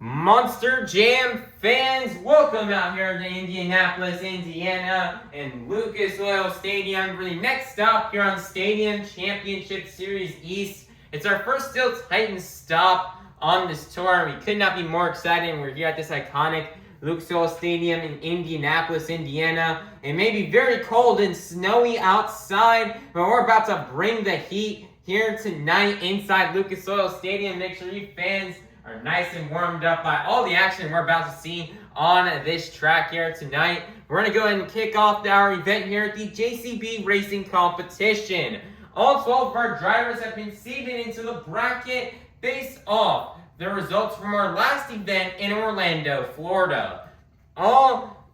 Monster Jam fans, welcome out here to Indianapolis, Indiana, and Lucas Oil Stadium for the next stop here on Stadium Championship Series East. It's our first Steel Titans stop on this tour. We could not be more excited. We're here at this iconic Lucas Oil Stadium in Indianapolis, Indiana. It may be very cold and snowy outside, but we're about to bring the heat here tonight inside Lucas Oil Stadium. Make sure you fans are nice and warmed up by all the action we're about to see on this track here tonight. We're going to go ahead and kick off our event here at the JCB Racing Competition. All 12 of our drivers have been seeded into the bracket based off the results from our last event in Orlando, Florida. All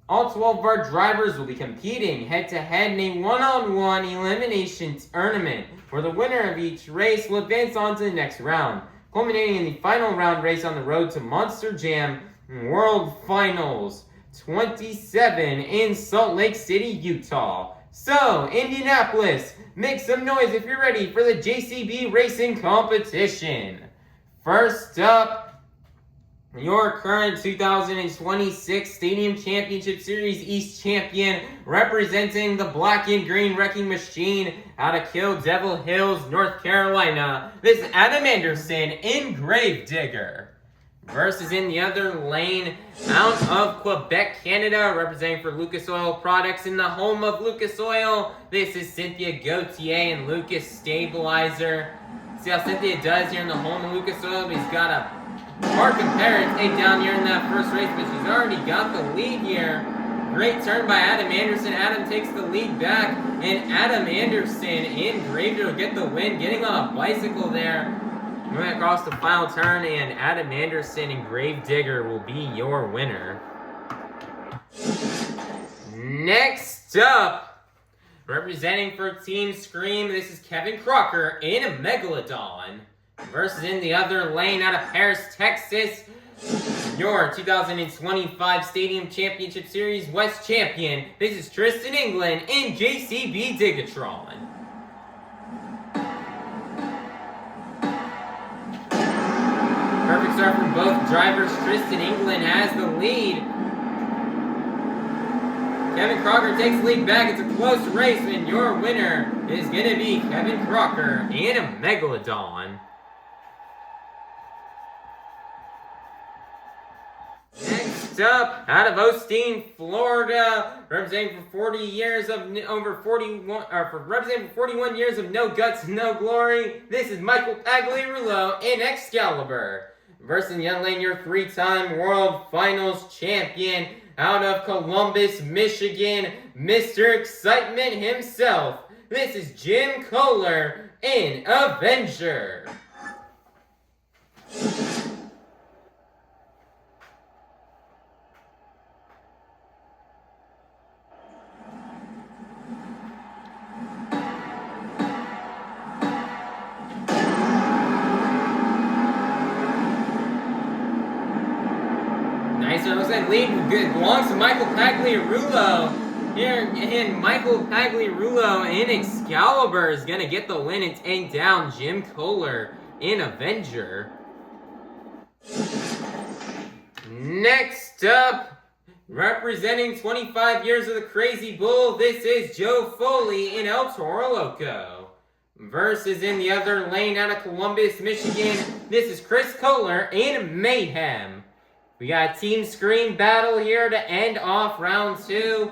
12 of our drivers will be competing head-to-head in a one-on-one elimination tournament, where the winner of each race will advance on to the next round, culminating in the final round race on the road to Monster Jam World Finals 27 in Salt Lake City, Utah. So, Indianapolis, make some noise if you're ready for the JCB Racing Competition. First up, your current 2026 Stadium Championship Series East champion, representing the Black and Green Wrecking Machine out of Kill Devil Hills, North Carolina. This is Adam Anderson in Gravedigger. Versus in the other lane, out of Quebec, Canada, representing for Lucas Oil Products in the home of Lucas Oil. This is Cynthia, Gauthier, and Lucas Stabilizer. See how Cynthia does here in the home of Lucas Oil. He's got a hard competitor to take down here in that first race, but she's already got the lead here. Great turn by Adam Anderson. Adam takes the lead back, and Adam Anderson in Gravedigger will get the win, getting on a bicycle there. Moving across the final turn, and Adam Anderson in Gravedigger will be your winner. Next up, representing for Team Scream, this is Kevin Crocker in a Megalodon. Versus in the other lane out of Paris, Texas, your 2025 Stadium Championship Series West champion. This is Tristan England in JCB DIGatron. Perfect start from both drivers. Tristan England has the lead. Kevin Crocker takes the lead back. It's a close race, and your winner is going to be Kevin Crocker in a Megalodon. Next up, out of Osteen, Florida, representing for 41 years of no guts, no glory. This is Michael Pagliarulo in Excaliber. Versus in the other lane, your three-time World Finals champion out of Columbus, Michigan, Mr. Excitement himself. This is Jim Koehler in Avenger. Looks like lead belongs to Michael Pagliarulo here, and Michael Pagliarulo in Excaliber is going to get the win and take down Jim Koehler in Avenger. Next up, representing 25 years of the Crazy Bull, this is Joe Foley in Toro, Loco. Versus in the other lane out of Columbus, Michigan, this is Chris Koehler in Mayhem. We got a Team Scream battle here to end off round 2.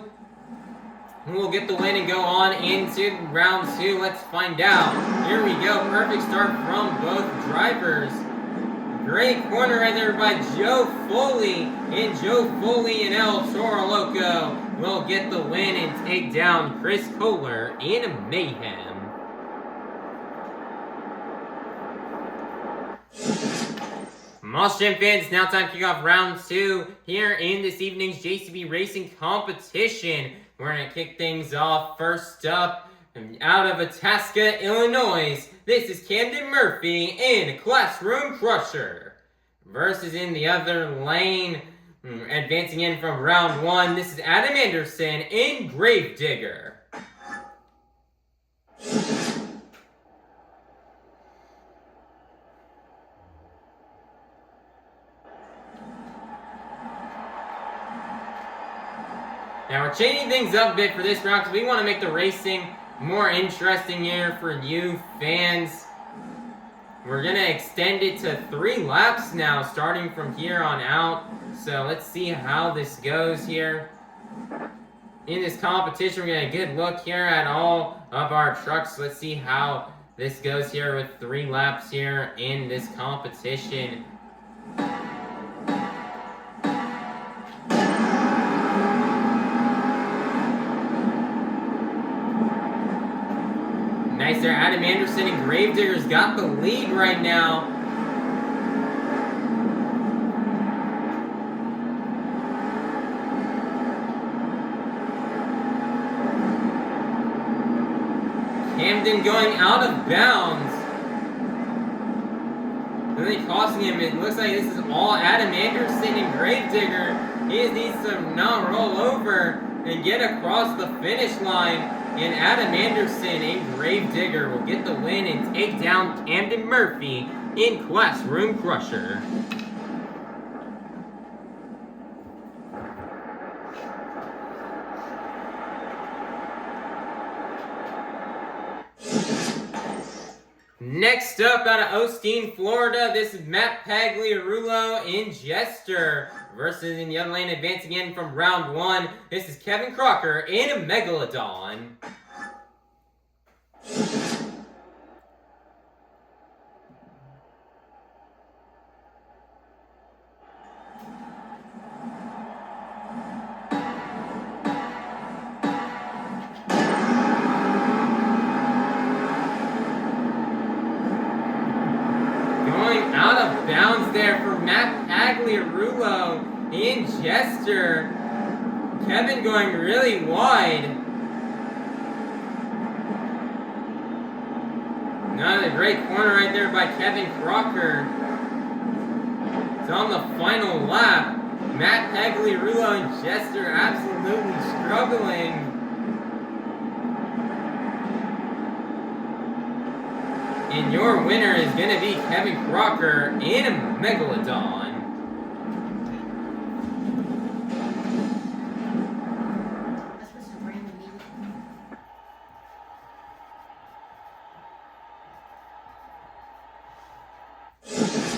Who will get the win and go on into round 2? Let's find out. Here we go. Perfect start from both drivers. Great corner right there by Joe Foley. And Joe Foley and El Toro Loco will get the win and take down Chris Koehler in Mayhem. Monster Jam fans, now time to kick off round 2 here in this evening's JCB Racing Competition. We're going to kick things off first up out of Itasca, Illinois. This is Camden Murphy in Classroom Crusher. Versus in the other lane, advancing in from round 1, this is Adam Anderson in Gravedigger. Now we're changing things up a bit for this round because we want to make the racing more interesting here for you fans. We're going to extend it to 3 laps now, starting from here on out. So let's see how this goes here. In this competition, we're going to get a good look here at all of our trucks. Let's see how this goes here with 3 laps here in this competition. Nice there, Adam Anderson and Gravedigger's got the lead right now. Camden going out of bounds. Really costing him. It looks like this is all Adam Anderson and Gravedigger. He just needs to now roll over and get across the finish line. And Adam Anderson and Gravedigger will get the win and take down Camden Murphy in Classroom Crusher. Next up, out of Osteen, Florida, this is Matt Pagliarulo in Jester versus in the other lane, advancing in from round 1. This is Kevin Crocker in a Megalodon. There for Matt Pagliarulo in Jester. Kevin going really wide. Another great corner right there by Kevin Crocker. It's on the final lap. Matt Pagliarulo and Jester absolutely struggling. And your winner is going to be Kevin Crocker in a Megalodon.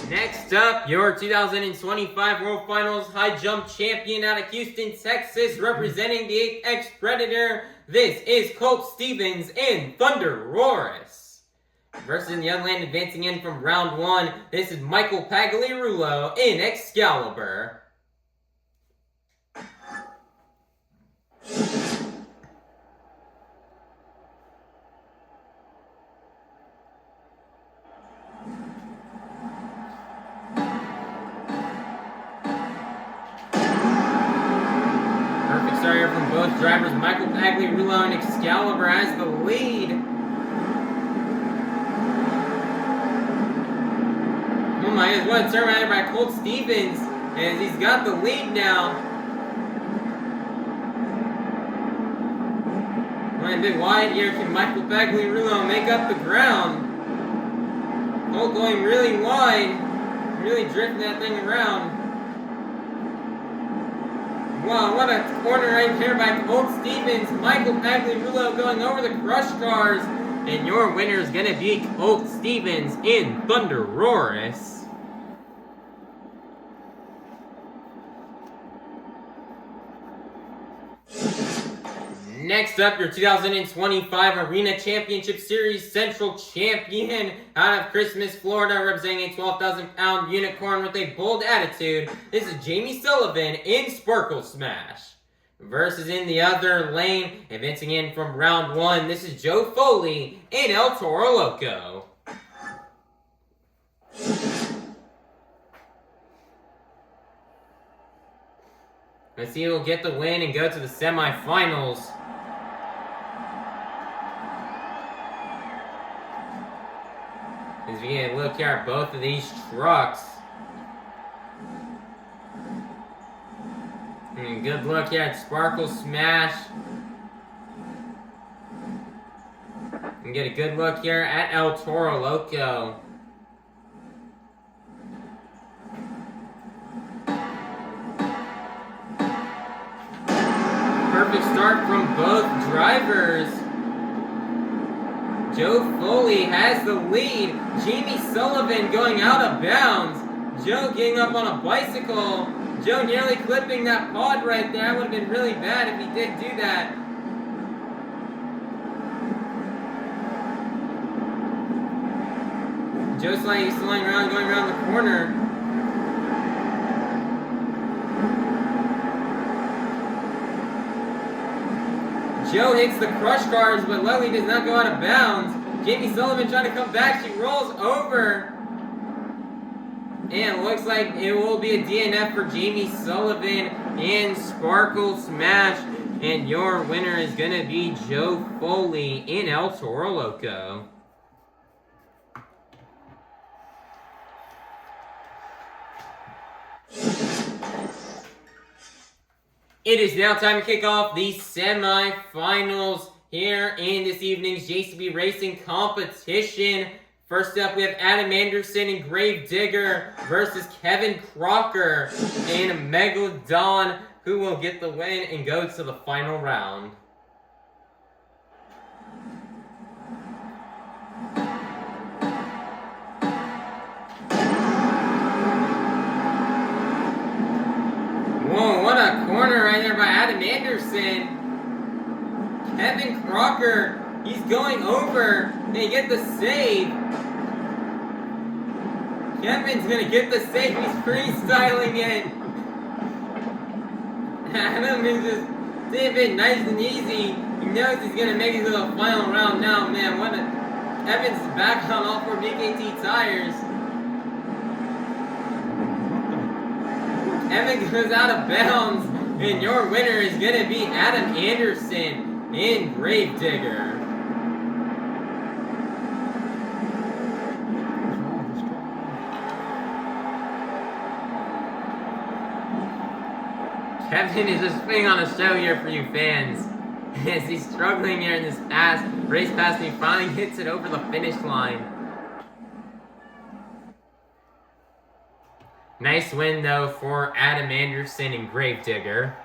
Next up, your 2025 World Finals High Jump Champion out of Houston, Texas, representing the X-Predator. This is Colt Stevens in ThunderROARus. Versus the other lane, advancing in from round 1, this is Michael Pagliarulo in Excaliber. Perfect start here from both drivers. Michael Pagliarulo and Excaliber has the lead. Oh my goodness, what a turn right here by Colt Stevens, as he's got the lead now. Went a bit wide here. Can Michael Pagliarulo make up the ground? Colt going really wide, really drifting that thing around. Wow, what a corner right here by Colt Stevens. Michael Pagliarulo going over the crush cars. And your winner is going to be Colt Stevens in ThunderROARus. Next up, your 2025 Arena Championship Series Central Champion out of Christmas, Florida, representing a 12,000-pound unicorn with a bold attitude. This is Jamie Sullivan in Sparkle Smash. Versus in the other lane, advancing in from round 1, this is Joe Foley in El Toro Loco. Let's see who will get the win and go to the semifinals. As we get a look here at both of these trucks. And good look here at Sparkle Smash. And get a good look here at El Toro Loco. Perfect Perfect start from both drivers. Joe Foley has the lead. Jamie Sullivan going out of bounds. Joe getting up on a bicycle. Joe nearly clipping that pod right there. That would have been really bad if he did do that. Joe's sliding around, going around the corner. Joe hits the crush cars, but luckily does not go out of bounds. Jamie Sullivan trying to come back. She rolls over. And it looks like it will be a DNF for Jamie Sullivan and Sparkle Smash. And your winner is going to be Joe Foley in El Toro Loco. It is now time to kick off the semi-finals here in this evening's JCB Racing competition. First up, we have Adam Anderson and Gravedigger versus Kevin Crocker and Megalodon, who will get the win and go to the final round. Whoa, what a corner right there by Adam Anderson. Kevin Crocker, he's going over. They get the save. Kevin's gonna get the save. He's freestyling it. Adam is just taking it nice and easy. He knows he's gonna make it to the final round now. Man, what a... Kevin's back on all 4 BKT tires. Evan goes out of bounds, and your winner is going to be Adam Anderson in Gravedigger. Kevin is just putting on a show here for you fans, as he's struggling here in this race pass, and he finally hits it over the finish line. Nice win, though, for Adam Anderson and Gravedigger.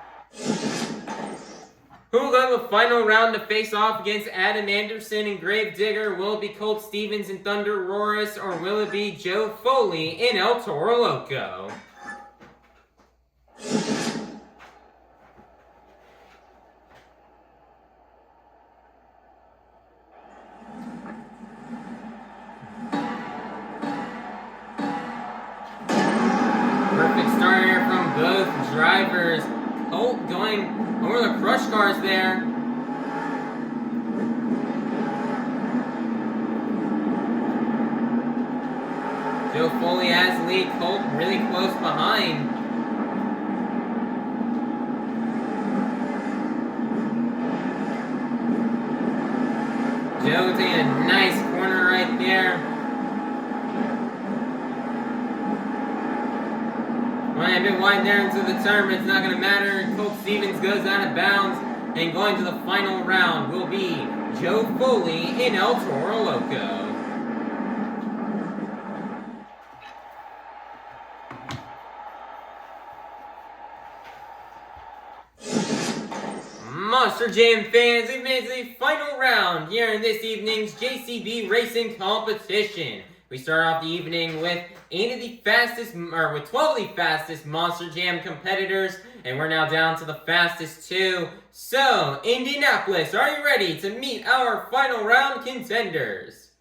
Who will go to the final round to face off against Adam Anderson and Gravedigger? Will it be Colt Stevens and ThunderROARus, or will it be Joe Foley in El Toro Loco? Perfect start here from both drivers. Colt going over the crush cars there. Joe Foley has the lead. Colt really close behind. Joe taking a nice corner right there. Running a bit wide there into the turn, but it's not going to matter. Colt Stevens goes out of bounds, and going to the final round will be Joe Foley in El Toro Loco. Monster Jam fans, we've made it to the final round here in this evening's JCB Racing competition. We start off the evening with 12 of the fastest Monster Jam competitors, and we're now down to the fastest 2. So, Indianapolis, are you ready to meet our final round contenders?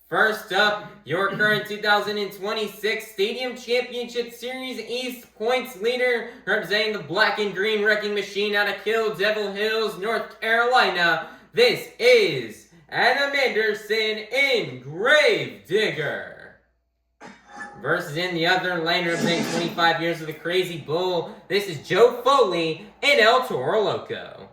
First up, your current 2026 Stadium Championship Series East points leader, representing the black and green wrecking machine out of Kill Devil Hills, North Carolina. This is Adam Anderson in Gravedigger. Versus in the other lane, representing 25 years of the Crazy Bull, this is Joe Foley in El Toro Loco.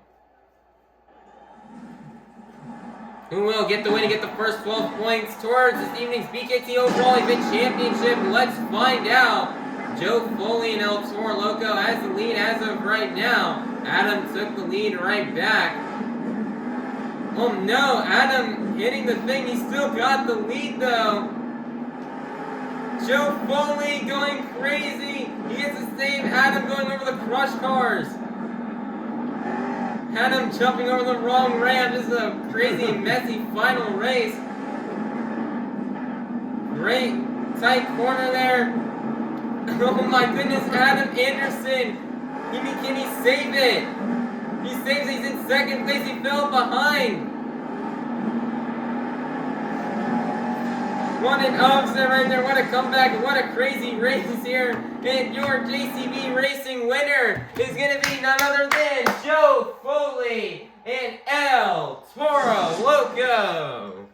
Who will get the win and get the first 12 points towards this evening's BKT Overall Event Championship? Let's find out. Joe Foley and El Toro Loco has the lead as of right now. Adam took the lead right back. Oh no, Adam hitting the thing. He still got the lead though. Joe Foley going crazy. He gets the same. Adam going over the crush cars. Adam jumping over the wrong ramp. This is a crazy, messy final race. Great tight corner there. Oh my goodness, Adam Anderson. Can he save it? He saves it. He's in second place. He fell behind. What an upset right there. What a comeback. What a crazy race here. And your JCB Racing winner is going to be none other than Joe Foley and Toro Loco.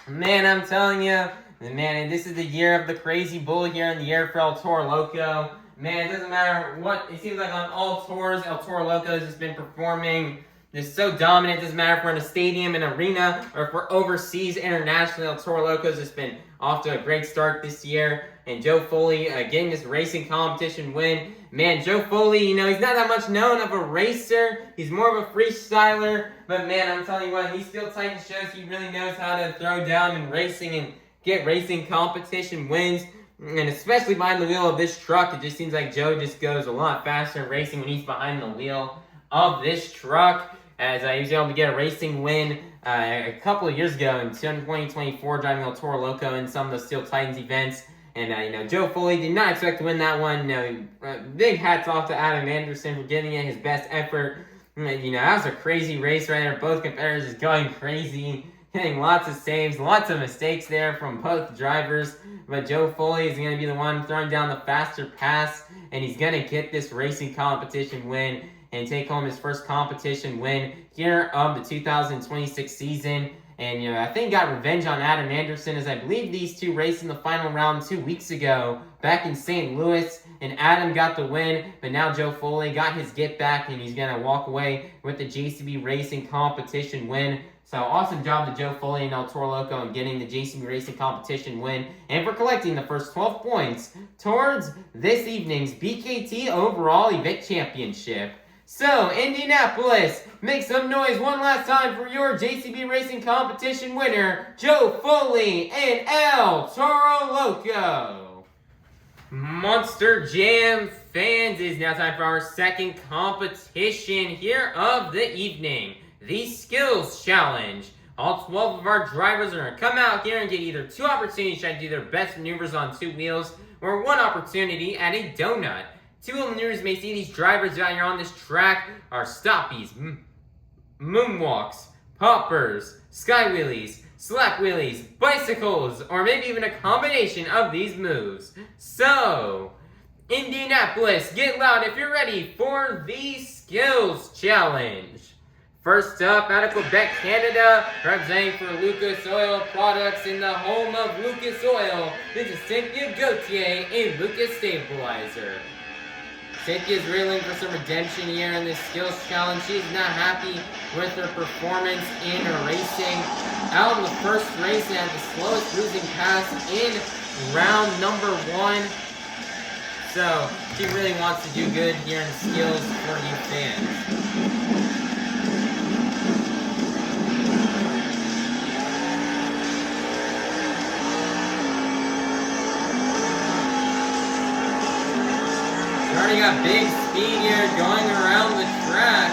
Man, I'm telling you, man, this is the year of the crazy bull here in the year for Toro Loco. Man, it doesn't matter what, it seems like on all tours, Toro Loco has just been performing. They're so dominant. It doesn't matter if we're in a stadium, an arena, or if we're overseas, internationally. Toro Loco's just been off to a great start this year. And Joe Foley getting this racing competition win. Man, Joe Foley, you know, he's not that much known of a racer. He's more of a freestyler. But man, I'm telling you what, he still tight and shows he really knows how to throw down in racing and get racing competition wins. And especially behind the wheel of this truck, it just seems like Joe just goes a lot faster in racing when he's behind the wheel of this truck. As he was able to get a racing win a couple of years ago in 2024, driving the Toro Loco in some of the Steel Titans events. And, you know, Joe Foley did not expect to win that one. You know, big hats off to Adam Anderson for giving it his best effort. You know, that was a crazy race right there. Both competitors just going crazy, hitting lots of saves, lots of mistakes there from both drivers. But Joe Foley is going to be the one throwing down the faster pass, and he's going to get this racing competition win and take home his first competition win here of the 2026 season. And, you know, I think got revenge on Adam Anderson, as I believe these two raced in the final round 2 weeks ago back in St. Louis, and Adam got the win, but now Joe Foley got his get back, and he's going to walk away with the JCB Racing competition win. So awesome job to Joe Foley and Toro Loco in getting the JCB Racing competition win, and for collecting the first 12 points towards this evening's BKT Overall Event Championship. So, Indianapolis, make some noise one last time for your JCB Racing competition winner, Joe Foley and Toro Loco. Monster Jam fans, it is now time for our second competition here of the evening, the Skills Challenge. All 12 of our drivers are going to come out here and get either 2 opportunities to try to do their best maneuvers on 2 wheels, or 1 opportunity at a donut. 2 maneuvers you may see these drivers out here on this track are stoppies, moonwalks, poppers, sky wheelies, slap wheelies, bicycles, or maybe even a combination of these moves. So, Indianapolis, get loud if you're ready for the Skills Challenge. First up, out of Quebec, Canada, representing for Lucas Oil Products in the home of Lucas Oil, this is Cynthia Gauthier in Lucas Stabilizer. Cynthia's reeling for some redemption here in this Skills Challenge. She's not happy with her performance in her racing. Out in the first race, and had the slowest losing pass in round number 1. So, she really wants to do good here in the Skills for you fans. Already got big speed here going around the track.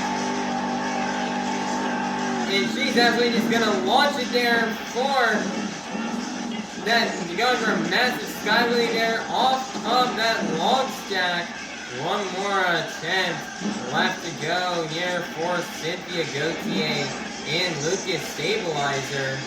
And she's absolutely just going to launch it there for that, going for a massive sky wheelie there off of that log stack. One more attempt left to go here for Cynthia Gauthier and Lucas Stabilizer.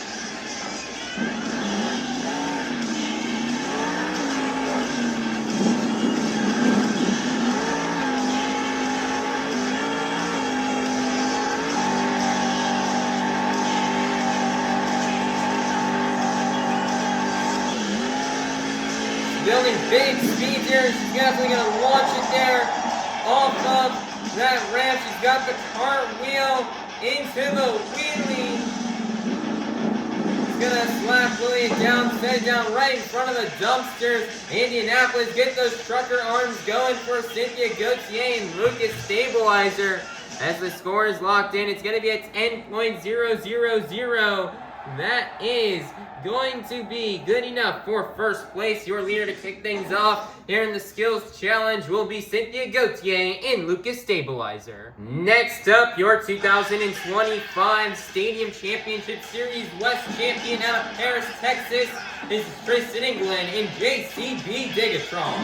Building big speed here. She's definitely going to launch it there off of that ramp. She's got the cartwheel into the wheelie. She's going to slap wheelie it down, set it down right in front of the dumpsters. Indianapolis, get those trucker arms going for Cynthia Gauthier and Lucas Stabilizer. As the score is locked in, it's going to be a 10.000 That is going to be good enough for first place. Your leader to kick things off here in the skills challenge will be Cynthia, Gauthier, and Lucas Stabilizer. Next up, your 2025 Stadium Championship Series West champion out of Paris, Texas is Tristan, England, and DIGatron.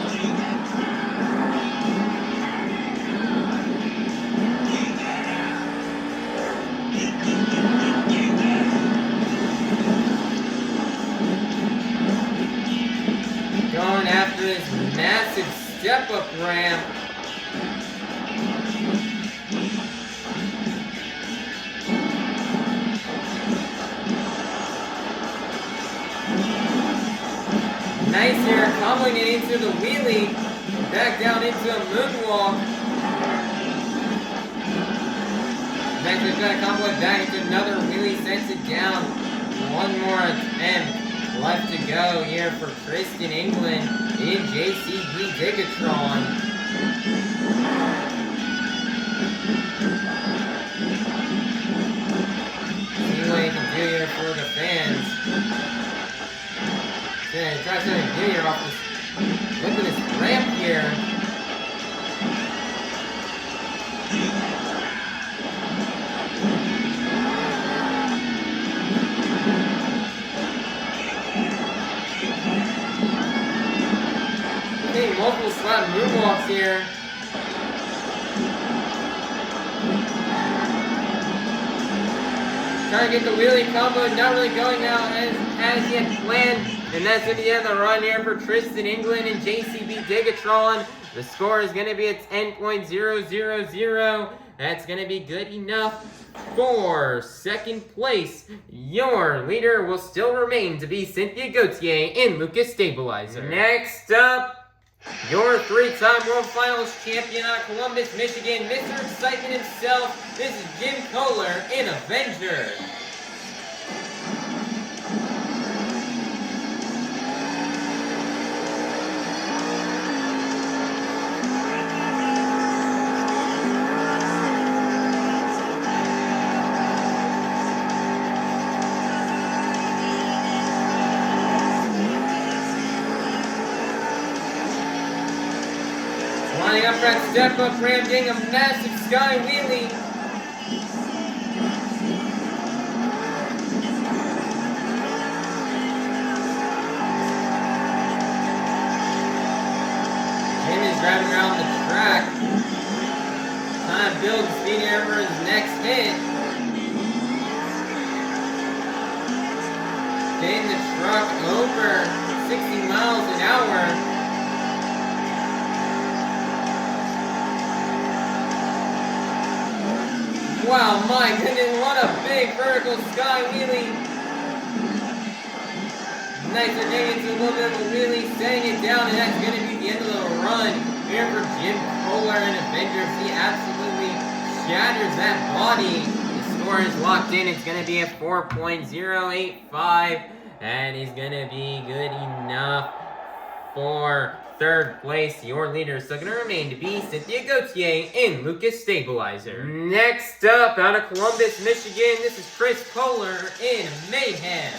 Going after this massive step-up ramp. Nice here, comboing it into the wheelie. Back down into a moonwalk. Next we've got to combo it back into another wheelie, sends it down. One more attempt left to go here for Tristan, England, in DIGatron. See what he can do here for the fans. Yeah, try something new here off this. Look at this ramp here. Multiple slap moonwalks here. Trying to get the wheelie combo, not really going out as he had planned. And that's going to be the end of the run here for Tristan, England, and DIGatron. The score is going to be a 10.000. That's going to be good enough for second place. Your leader will still remain to be Cynthia, Gauthier, and Lucas Stabilizer. Next up, your three-time World Finals champion out of Columbus, Michigan, Mr. Excitement himself. This is Koehler in Avenger. Lining up for that step-up ramp, getting a massive sky wheelie. Jim is driving around the track. Trying to build speed here for his next hit. Getting the truck over 60 miles an hour. Wow, my goodness, what a big vertical sky wheelie. Nice, they're getting into a little bit of a wheelie, setting it down, and that's going to be the end of the run here for Koehler and Avenger. He absolutely shatters that body. The score is locked in. It's going to be a 4.085. That is going to be good enough for third place. Your leader is still going to remain to be Cynthia, Gauthier, and Lucas Stabilizer. Next up, out of Columbus, Michigan, this is Koehler in Mayhem.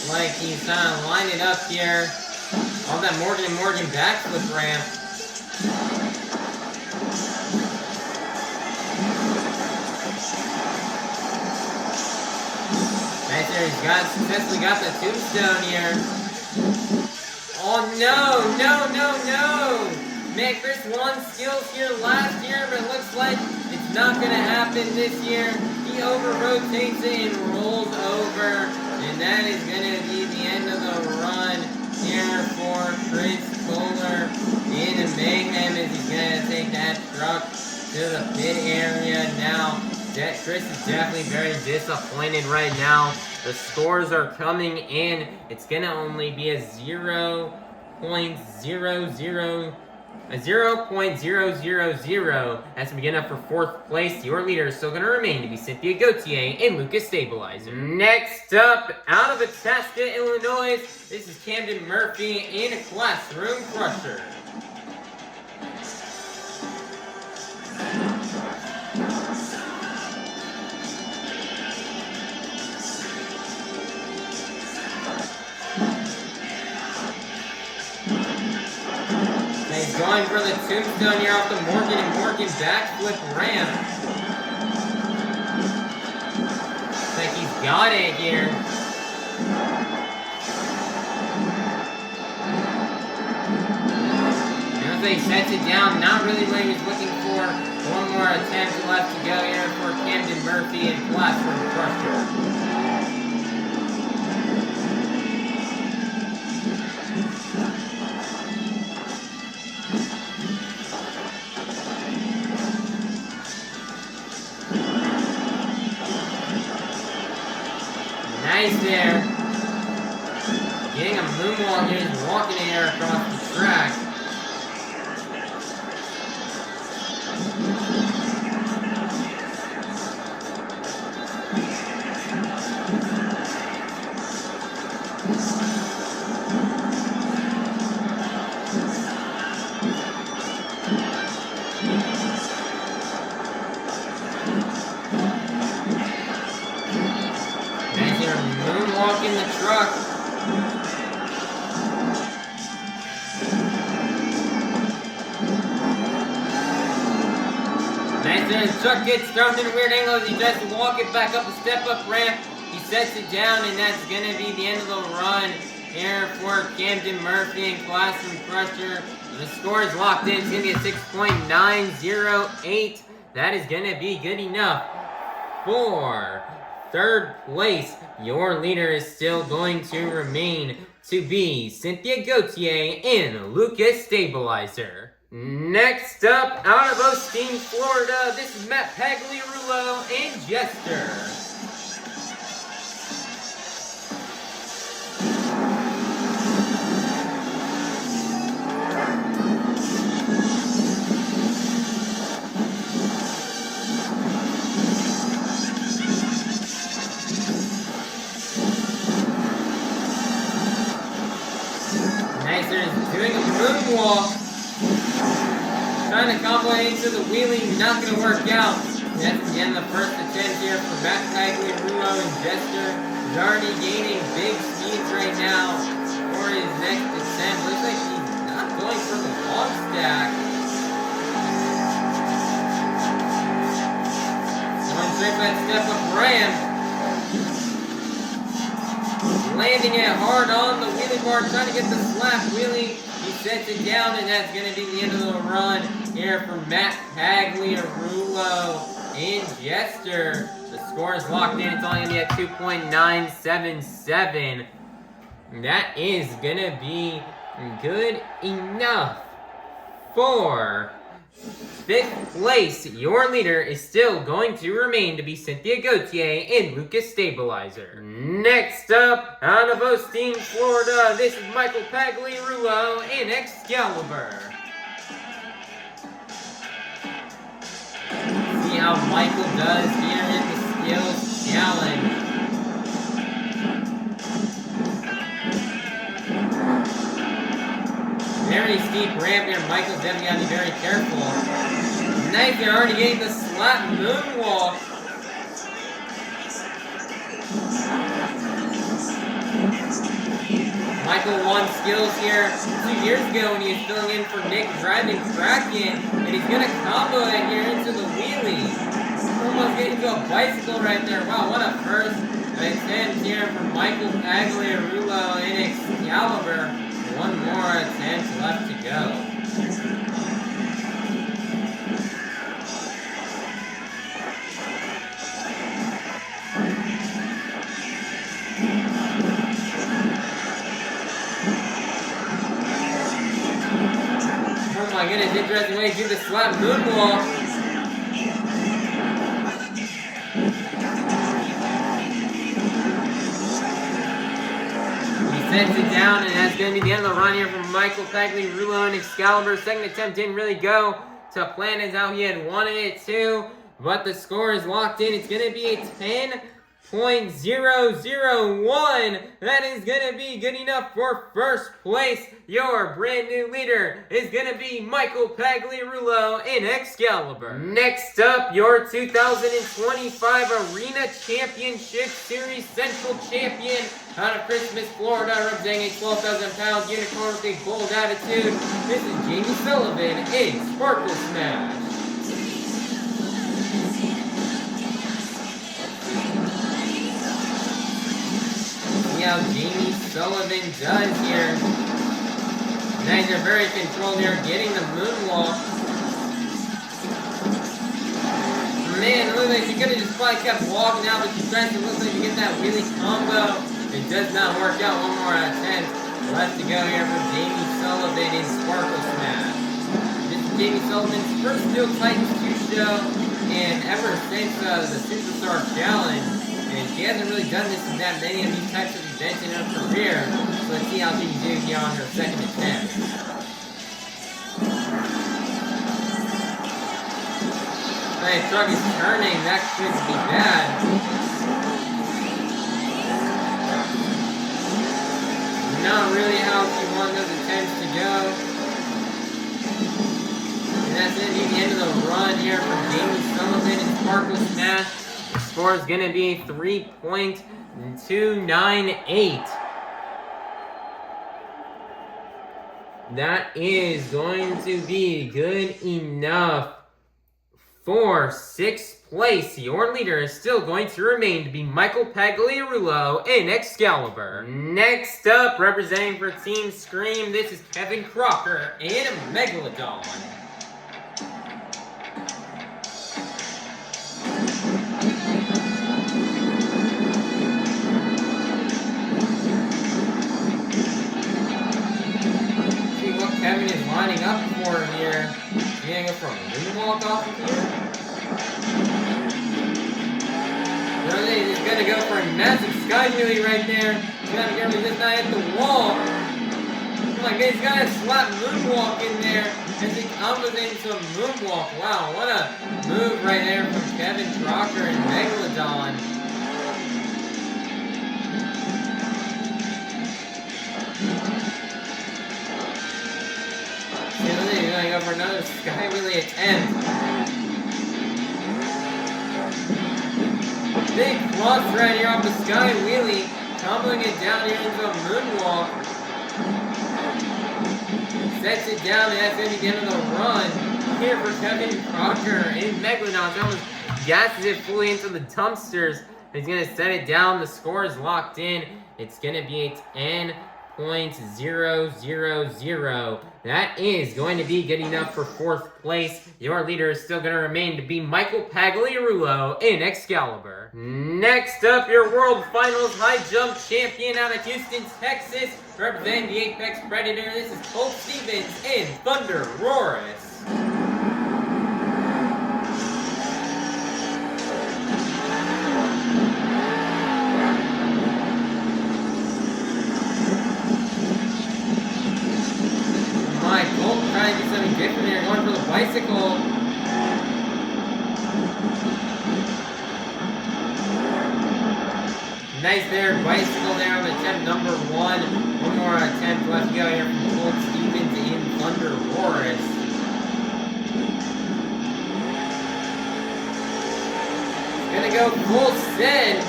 Like he's trying to line it up here on that Morgan backflip ramp. Nice there, he's successfully got the tombstone here. Oh no! Man, Chris won skills here last year, but it looks like it's not gonna happen this year. He over-rotates it and rolls over. And that is going to be the end of the run here for Koehler in the Mayhem as he's going to take that truck to the pit area now. Chris is definitely very disappointed right now. The scores are coming in. It's going to only be a 0.000 a 0.000 as we get up for 4th place. Your leader is still going to remain to be Cynthia Gauthier and Lucas Stabilizer. Next up, out of Itasca, Illinois, this is Camden Murphy in Classroom Crusher. He's going for the tombstone here off the Morgan and Morgan backflip ramp. Looks like he's got it here. Looks like he sets it down, not really what he was looking for. One more attempt left to go here for Camden Murphy and Classroom Crusher. Nice there. Getting a moonwalk here, he's walking in air across the track. Moonwalk in the truck. Nice there, the truck gets thrown in a weird angle as he tries to walk it back up a step-up ramp. He sets it down, and that's going to be the end of the run here for Camden Murphy and Classroom Crusher. The score is locked in. It's going to be a 6.908. That is going to be good enough for 3rd place. Your leader is still going to remain to be Cynthia Gauthier and Lucas Stabilizer. Next up, out of Osteen, Florida, this is Matt Pagliarulo and Jester. Doing a moonwalk, trying to combo into the wheelie, not going to work out. That's the end of the first attempt here for Matt Pagliarulo and Jester. He's already gaining big speeds right now for his next attempt. Looks like he's not going for the log stack. Going straight for that step-up ramp. Landing it hard on the wheelie bar, trying to get the slap wheelie. He sets it down, and that's going to be the end of the run here for Matt Pagliarulo and Jester. The score is locked in. It's only going to be at 2.977. That is going to be good enough for 5th place. Your leader is still going to remain to be Cynthia Gauthier and Lucas Stabilizer. Next up, out of Osteen, Florida, this is Michael Pagliarulo and Excaliber. See how Michael does here in the skills challenge. Very steep ramp here. Michael's definitely got to be very careful. Nice, they're already getting the slap moonwalk. Michael won skills here 2 years ago when he was filling in for Nick driving Kraken, and he's going to combo it here into the wheelie. Almost getting into a bicycle right there. Wow, what a first attempt here from Michael Pagliarulo and Excaliber. One more attempt left to go. Oh my goodness, interesting way to do the slap moonwalk. Sets it down, and that's going to be the end of the run here from Michael Pagliarulo and Excaliber. Second attempt didn't really go to plan as how he had wanted it to, but the score is locked in. It's going to be a 10.001. That is going to be good enough for first place. Your brand new leader is going to be Michael Pagliarulo in Excaliber. Next up, your 2025 Arena Championship Series Central Champion out of Christmas, Florida, representing a 12,000-pound unicorn with a bold attitude. This is Jamie Sullivan in Sparkle Smash. See how Jamie Sullivan does here. Nice, they're very controlled here, getting the moonwalk. Man, it looks like she could have just probably kept walking out, but she tries to look like to get that wheelie combo. It does not work out. One more attempt left to go here for Jamie Sullivan in Sparkle Smash. This is Jamie Sullivan's first Steel Titans 2 show, and ever since the Superstar Challenge, and she hasn't really done this in that many of these types of events in her career. So let's see how she can do here on her second attempt. The truck is turning, that could be bad. Not really how she wanted those attempts to go. And that's going to be the end of the run here from Jamie Sullivan in Sparkle Smash. The score is going to be 3.298. That is going to be good enough for sixth place. Your leader is still going to remain to be Michael Pagliarulo in Excaliber. Next up, representing for Team Scream, this is Kevin Crocker in Megalodon. See what Kevin is lining up for here. He's gonna go for a moonwalk off of here. He's gonna go for a massive sky wheelie right there. He's gotta get him just not hit the wall. Oh my god, he's got a slap moonwalk in there as he combos into a moonwalk. Wow, what a move right there from Kevin Crocker and Megalodon. He's gonna go for another sky wheelie attempt. Big cross right here off the sky wheelie, comboing it down here into a moonwalk. Sets it down, and that's going to be the end of the run here for Kevin Crocker in Megalodon. That was gasses it fully into the dumpsters. He's going to set it down. The score is locked in. It's going to be a 10.000. That is going to be good enough for fourth place. Your leader is still going to remain to be Michael Pagliarulo in Excaliber. Next up, your World Finals High Jump Champion out of Houston, Texas, representing the Apex Predator. This is Colt Stevens in ThunderROARus. Colt trying to do something different here, going for the bicycle. Nice there, bicycle there on attempt number 1. One more attempt left to go here from Colt Stevens in ThunderROARus. He's gonna go full send.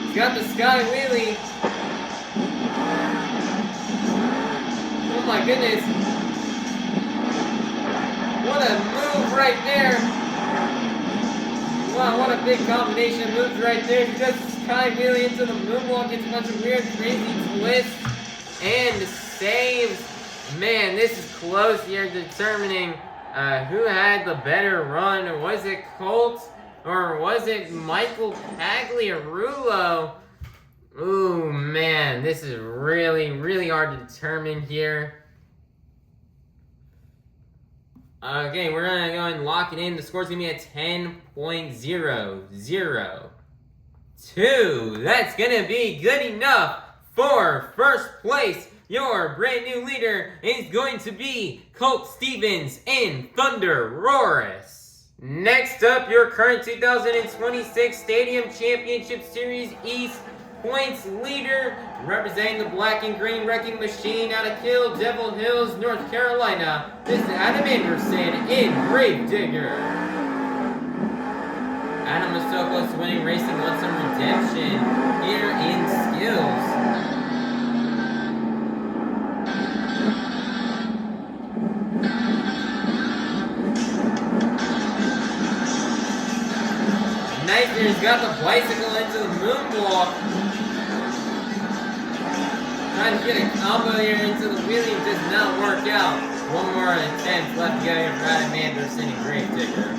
He's got the sky wheelie. Oh my goodness. What a move right there. Wow, what a big combination of moves right there. He does the sky wheelie into the moonwalk, gets a bunch of weird, crazy twists, and saves. Man, this is close here, determining who had the better run. Was it Colt or was it Michael Pagliarulo? Ooh, man, this is really, really hard to determine here. Okay, we're gonna go and lock it in. The score's gonna be at 10.002. That's gonna be good enough For first place, your brand new leader is going to be Colt Stevens in ThunderROARus. Next up, your current 2026 Stadium Championship Series East points leader, representing the black and green wrecking machine out of Kill Devil Hills, North Carolina. This is Adam Anderson in Gravedigger. Adam was so close to winning racing, wants some redemption here in skills. He's got the bicycle into the moonwalk. Trying to get a combo here into the wheelie, does not work out. One more attempt left to go here for Adam Anderson and Gravedigger.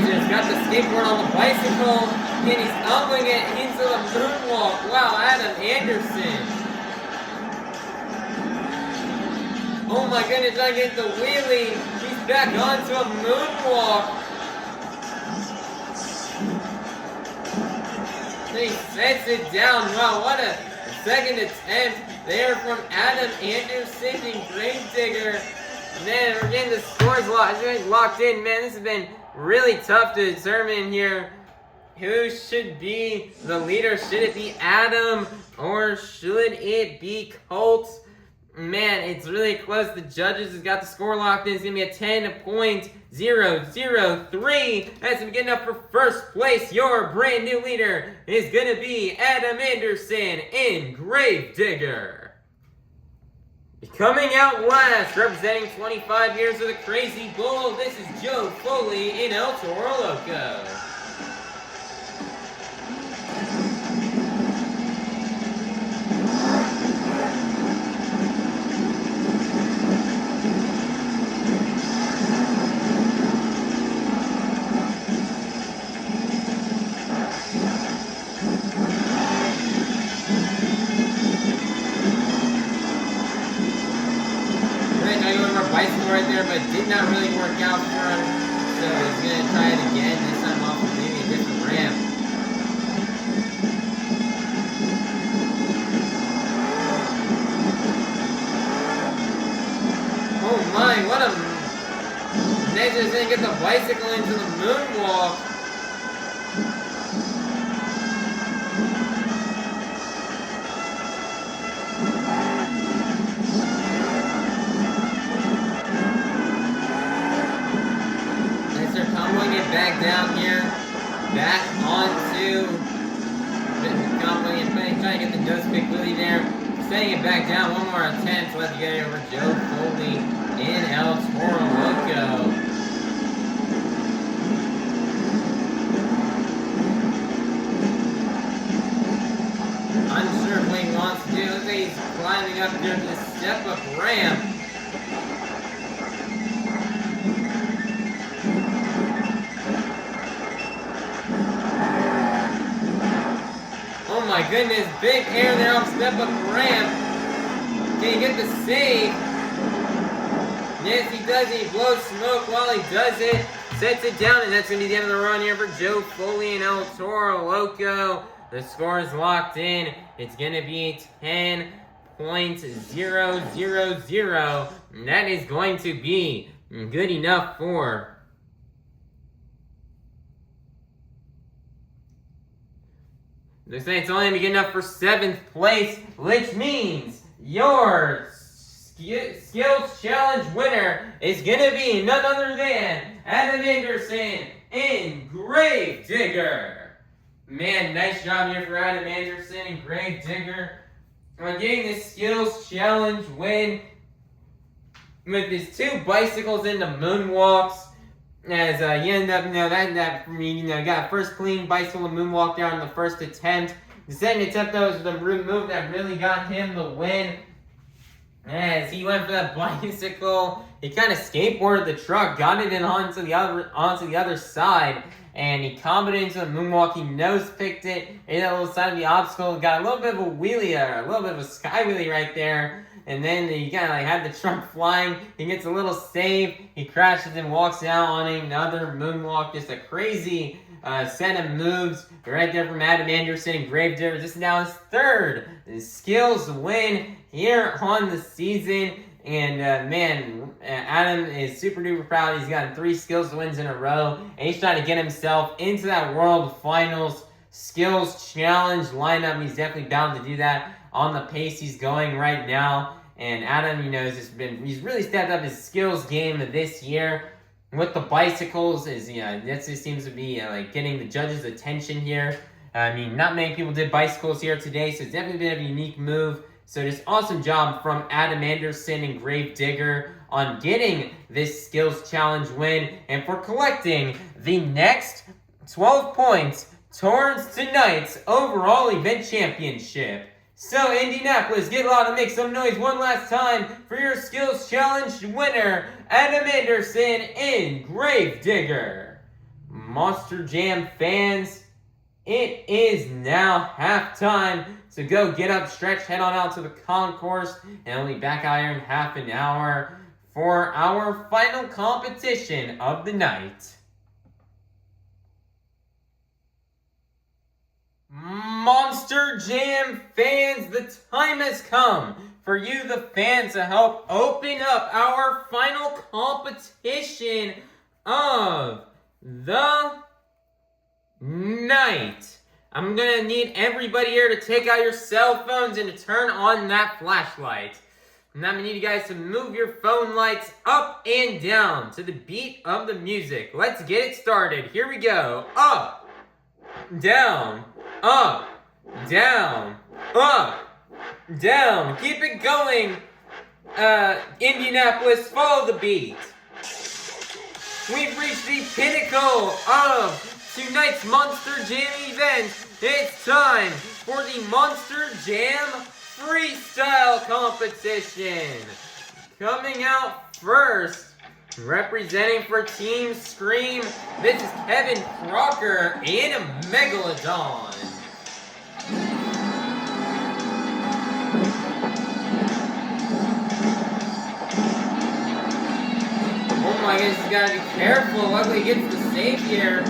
He's got the skateboard on the bicycle. And he's elbowing it into the moonwalk. Wow, Adam Anderson. Oh my goodness, I get the wheelie. He's back onto a moonwalk. He sets it down. Wow, what a second attempt there from Adam Anderson and Gravedigger. Man, we're getting the scores locked in. Man, this has been really tough to determine here. Who should be the leader? Should it be Adam or should it be Colt? Man, it's really close. The judges has got the score locked in. It's going to be a 10.003. That's going to be good enough for first place. Your brand new leader is going to be Adam Anderson in Gravedigger. Coming out last, representing 25 years of the Crazy Bull, this is Joe Foley in El Toro Loco. Right there, but did not really work out for him, so he's going to try it again, this time off of maybe a different ramp. Oh my, what a... Next is going to get the bicycle into the moonwalk. Back down here, back onto trying to get the nose pick wheelie there, setting it back down. One more attempt, let's get it over Joe Foley in El Toro Loco. Unsure of what he wants to do. Looks like he's climbing up here to the step-up ramp. Oh my goodness, big air there off step up ramp. Can he get the save? Yes, he does. He blows smoke while he does it. Sets it down, and that's going to be the end of the run here for Joe Foley and El Toro Loco. The score is locked in. It's going to be 10.000. And that is going to be good enough for... Looks like it's only going to be good enough for 7th place, which means your Skills Challenge winner is going to be none other than Adam Anderson in Gravedigger. Man, nice job here for Adam Anderson and Gravedigger on getting the Skills Challenge win with his 2 bicycles into moonwalks. As you end up, got first clean bicycle and moonwalk down in the first attempt. The second attempt, though, was the move that really got him the win. As he went for that bicycle, he kind of skateboarded the truck, got it in onto the other side, and he comboed into the moonwalk. He nose picked it, hit that little side of the obstacle, got a little bit of a wheelie, a little bit of a sky wheelie right there. And then he kind of like had the truck flying. He gets a little save. He crashes and walks out on another moonwalk. Just a crazy set of moves right there from Adam Anderson and Gravedigger. This is now his third skills win here on the season. And man, Adam is super duper proud. He's gotten 3 skills wins in a row. And he's trying to get himself into that World Finals skills challenge lineup. He's definitely bound to do that on the pace he's going right now. And Adam, he's really stepped up his skills game this year with the bicycles. That just seems to be like getting the judges' attention here. I mean, not many people did bicycles here today, so it's definitely been a unique move. So just awesome job from Adam Anderson and Gravedigger on getting this skills challenge win and for collecting the next 12 points towards tonight's overall event championship. So, Indianapolis, get loud and make some noise one last time for your skills challenge winner, Adam Anderson and Gravedigger. Monster Jam fans, it is now halftime. So go get up, stretch, head on out to the concourse, and we'll be back out here in half an hour for our final competition of the night. Monster Jam fans, the time has come for you, the fans, to help open up our final competition of the night. I'm going to need everybody here to take out your cell phones and to turn on that flashlight. And I'm going to need you guys to move your phone lights up and down to the beat of the music. Let's get it started. Here we go. Up, down, up, down, up, down. Keep it going, Indianapolis. Follow the beat. We've reached the pinnacle of tonight's Monster Jam event. It's time for the Monster Jam Freestyle Competition. Coming out first, representing for Team Scream, this is Kevin Crocker and Megalodon. Oh my goodness, you gotta be careful. Luckily he gets the save here.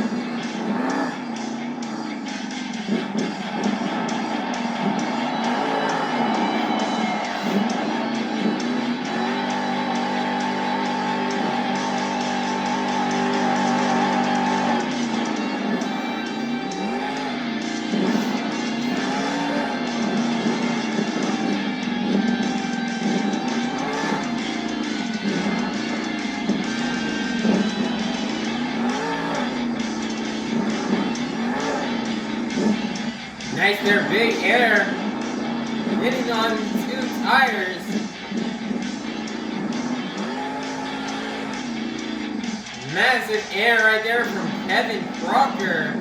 Nice there, big air. Hitting on 2 tires. Massive air right there from Kevin Crocker.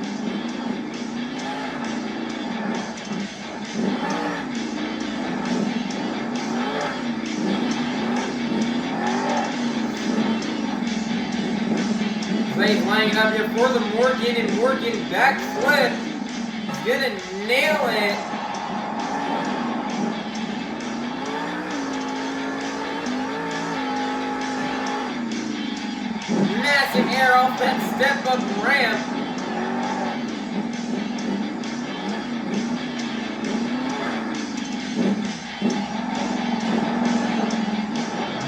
Clay's lining up here for the Morgan, and Morgan backflip. Gonna nail it. Massive air off that step up ramp.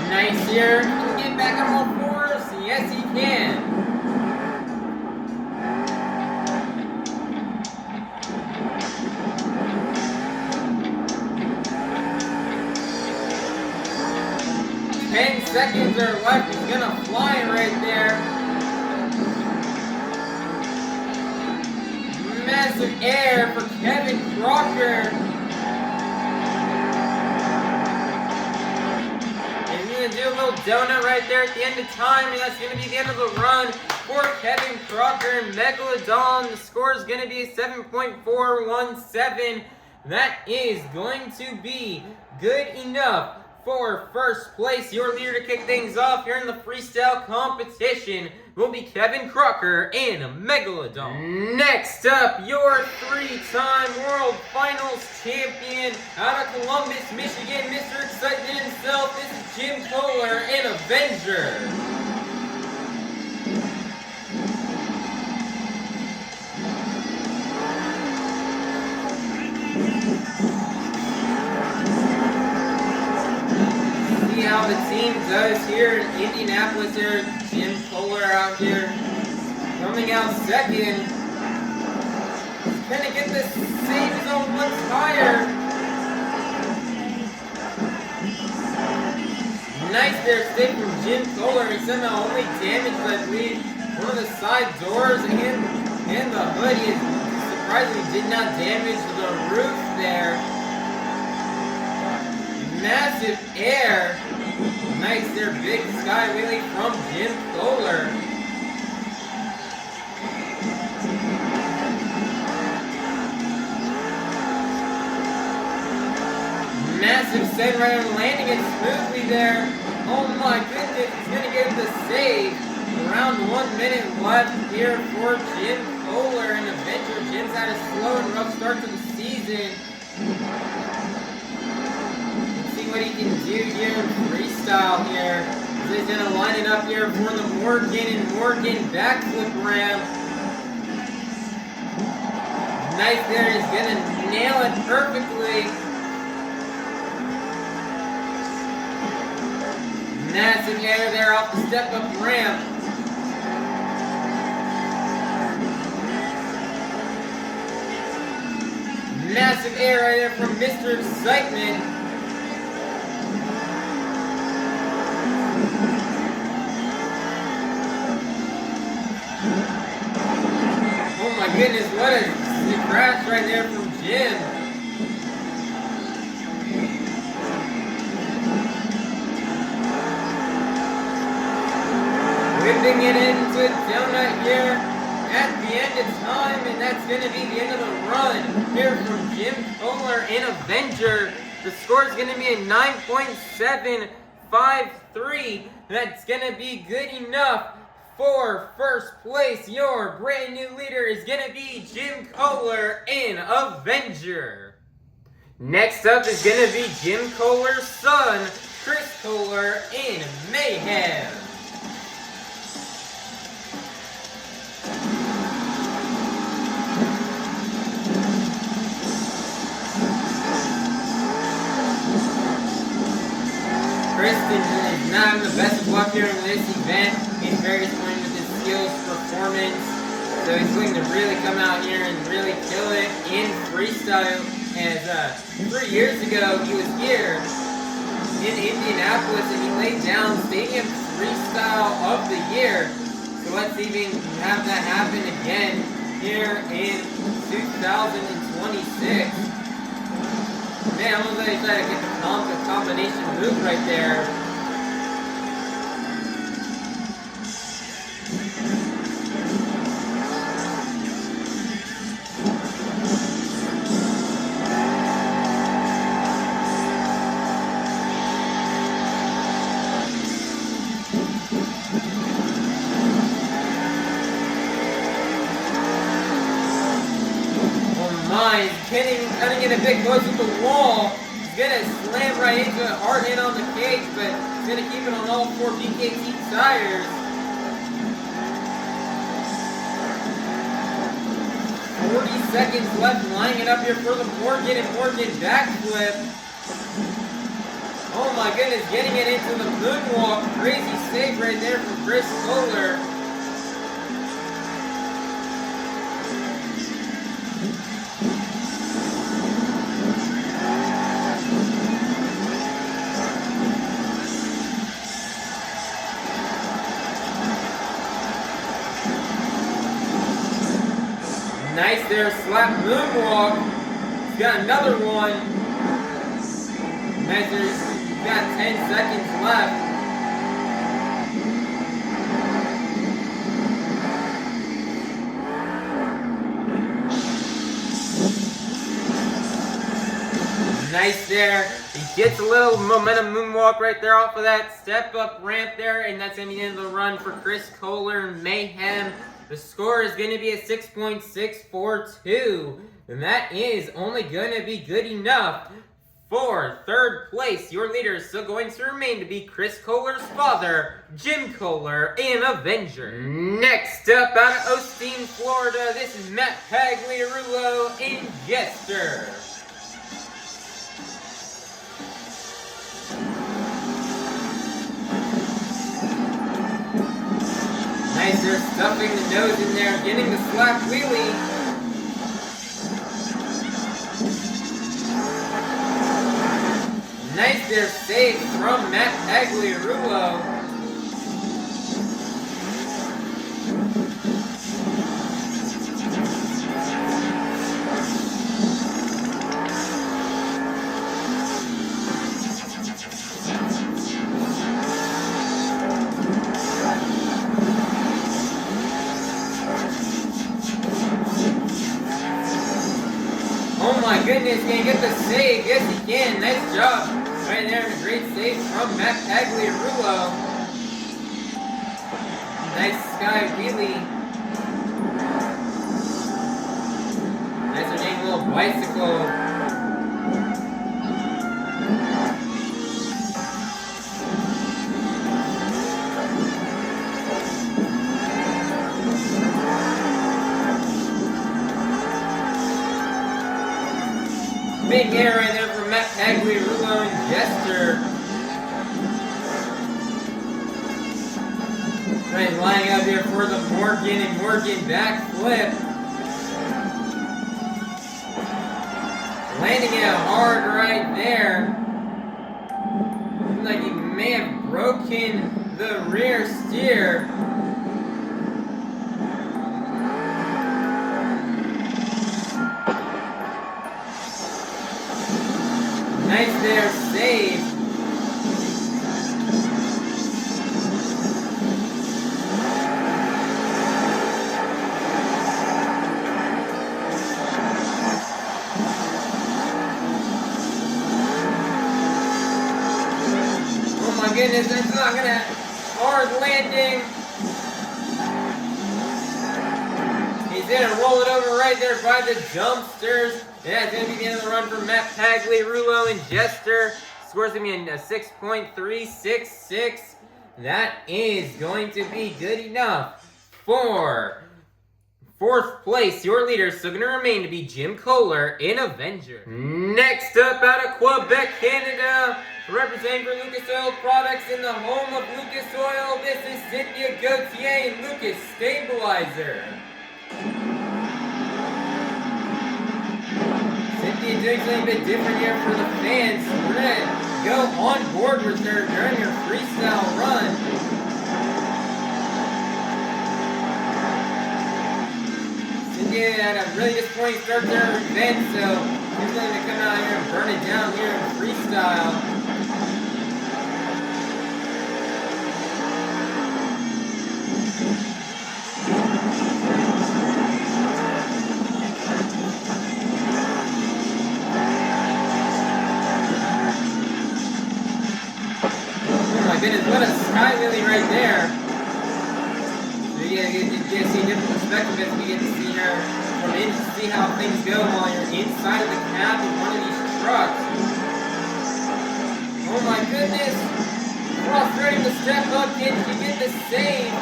Nice here. Can he get back on all 4s? Yes, he can. Seconds are left. He's gonna fly right there. Massive air for Kevin Crocker. And he's gonna do a little donut right there at the end of time, and that's gonna be the end of the run for Kevin Crocker and Megalodon. The score is gonna be 7.417. That is going to be good enough For first place, your leader to kick things off here in the freestyle competition will be Kevin Crocker and Megalodon. Next up, your 3-time World Finals champion out of Columbus, Michigan, Mr. Excitement himself. This is Jim Koehler and Avenger. How the team does here in Indianapolis here. Jim Koehler out here coming out second. He's gonna get this save his own one tire. Nice there save from Jim Koehler. He somehow only damaged, I believe, one of the side doors and the hood. He surprisingly did not damage the roof there. Massive air. Nice there, big sky wheelie from Jim Koehler. Massive send right on landing it smoothly there. Oh my goodness, he's gonna get the save. Around 1 minute left here for Jim Koehler and Avenger. Jim's had a slow and rough start to the season. What he can do here in freestyle here. So he's gonna line it up here for the Morgan and Morgan backflip ramp. Nice there, he's gonna nail it perfectly. Massive air there off the step up ramp. Massive air right there from Mr. Excitement. Oh my goodness, what a crash right there from Jim. Whipping it into a donut here at the end of time, and that's going to be the end of the run here from Jim Koehler and Avenger. The score is going to be a 9.753. That's going to be good enough. For first place, your brand new leader is going to be Jim Koehler and Avenger. Next up is going to be Jim Koehler's son, Chris Koehler and Mayhem. Tristan is not having the best of luck here in this event. He's very disappointed with his skills, performance. So he's going to really come out here and really kill it in freestyle. As 3 years ago, he was here in Indianapolis and he laid down Stadium Freestyle of the Year. So let's even have that happen again here in 2026. Man, I'm really excited to get the combination move right there. Cutting in a big push with the wall. He's gonna slam right into it, hard hit on the cage, but he's gonna keep it on all 4 DKT tires. 40 seconds left, lining it up here for the Morgan and Morgan backflip. Oh my goodness, getting it into the moonwalk. Crazy save right there from Chris Koehler. Nice there, slap moonwalk. He's got another one. Nice there, he's got 10 seconds left. Nice there. He gets a little momentum moonwalk right there off of that step up ramp there, and that's going to be the end of the run for Koehler and Mayhem. The score is going to be a 6.642, and that is only going to be good enough for third place. Your leader is still going to remain to be Koehler's father, Jim Koehler, and Avenger. Next up, out of Osteen, Florida, this is Pagliarulo and Jester. Nice, they're stuffing the nose in there, getting the slap wheelie. Nice, they're safe from Pagliarulo. Oh my goodness, can you get the save? Yes, he can. Nice job. Right there, a great save from Pagliarulo. Nice sky wheelie. Nice little bicycle. Big air right there for Pagliarulo and Jester. Right, lining up here for the Morgan and Morgan backflip. Landing it hard right there. Looks like he may have broken the rear steer. Nice there, save. Oh my goodness, that's not gonna hard landing. He's gonna roll it over right there by the dumpsters. Yeah, it's going to be the end of the run for Pagliarulo and Jester. Score's going to be a 6.366. That is going to be good enough for fourth place. Your leader is still going to remain to be Jim Koehler in Avenger. Next up, out of Quebec, Canada, representing for Lucas Oil Products in the home of Lucas Oil, this is Cynthia, Gauthier, and Lucas Stabilizer. Cynthia doing something a bit different here for the fans. We're going to go on board with her during her freestyle run. Cynthia had a really disappointing start to her event, so she's going to come out here and burn it down here in freestyle. Goodness, what a sky wheelie right there. So you get to see a different perspective as we get to see her from in to see how things go while you're inside of the cab of one of these trucks. Oh my goodness. Cross-threading the step up. Can she get the save?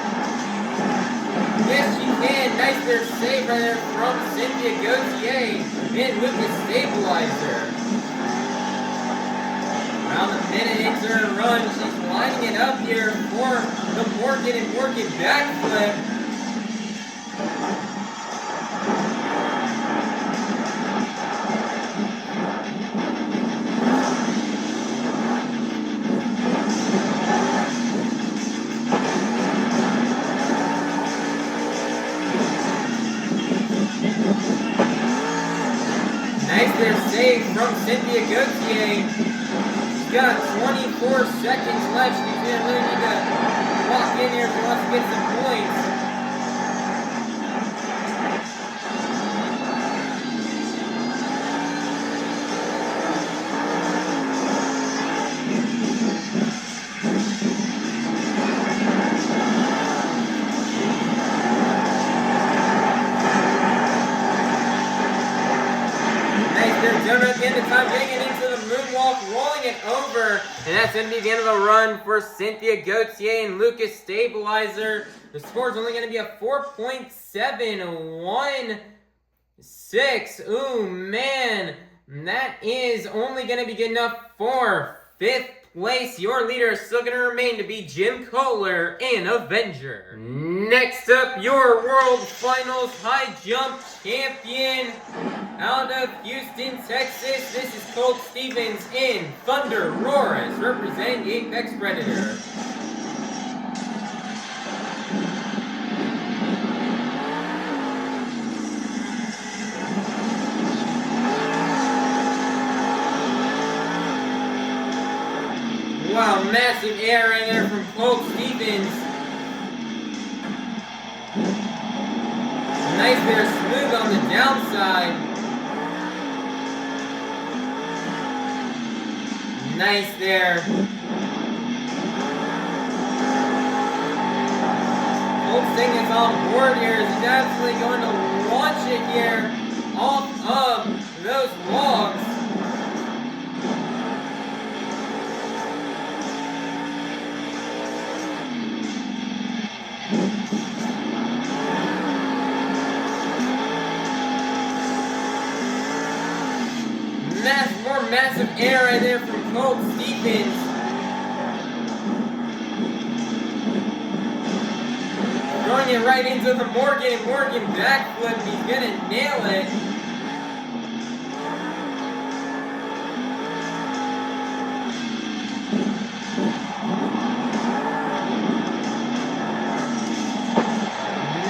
Yes, she can. Nice there save right there from Cynthia Gauthier and Lucas Stabilizer. Around a minute into her run, she's lining it up here for the Morgan and Morgan backflip. Nice there save from Cynthia Gauthier. Got 24 seconds left. She's going to really need to walk in here if she wants to get some points. donut at the end of time, getting it into the moonwalk, rolling it over. And that's going to be the end of the run for Cynthia, Gauthier, and Lucas Stabilizer. The score is only going to be a 4.716. Ooh, man. That is only going to be good enough for 5th place. Your leader is still going to remain to be Jim Koehler and Avenger. Next up, your World Finals High Jump Champion out of Houston, Texas. This is Colt Stevens in ThunderROARus, representing the Apex Predator. Wow, massive air in there from Colt Stevens. Nice there, smooth on the downside. Nice there. Colt's taking us on board here as he's absolutely going to launch it here off of those logs. More massive air right there from Colt Stevens. Throwing it right into the Morgan backflip. He's gonna nail it.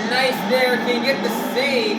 Nice there. Can you get the save?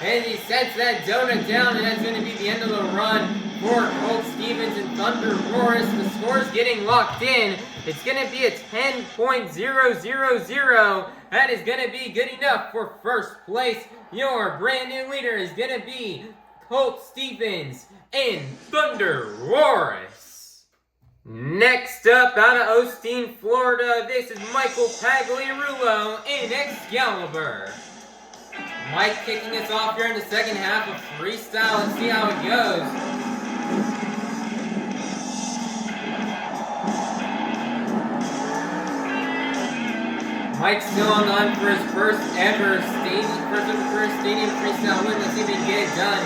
And he sets that donut down, and that's going to be the end of the run for Colt Stevens and ThunderROARus. The score's getting locked in. It's going to be a 10.000. That is going to be good enough for first place. Your brand new leader is going to be Colt Stevens and ThunderROARus. Next up, out of Osteen, Florida, this is Michael Pagliarulo in Excaliber. Mike kicking us off here in the second half of Freestyle. Let's see how it goes. Mike's still on the hunt for his first ever stadium freestyle win. Let's see if he can get it done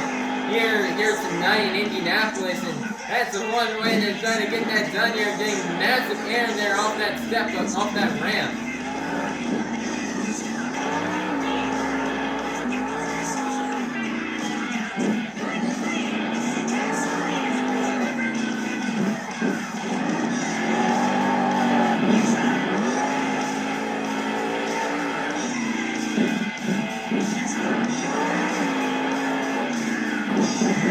here tonight in Indianapolis. And that's the one way they're trying to get that done here, getting massive air there off that step, off that ramp.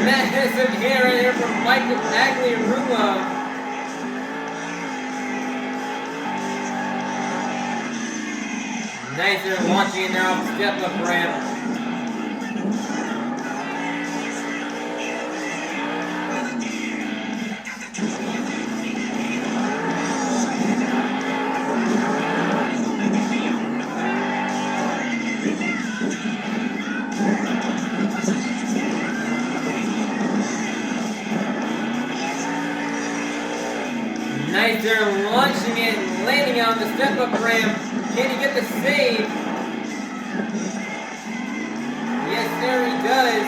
Massive hair right here from Michael Pagliarulo. Nice there launching in there off the step-up ramp. Nice there, launching it and landing on the step-up ramp. Can he get the save? Yes, there he does.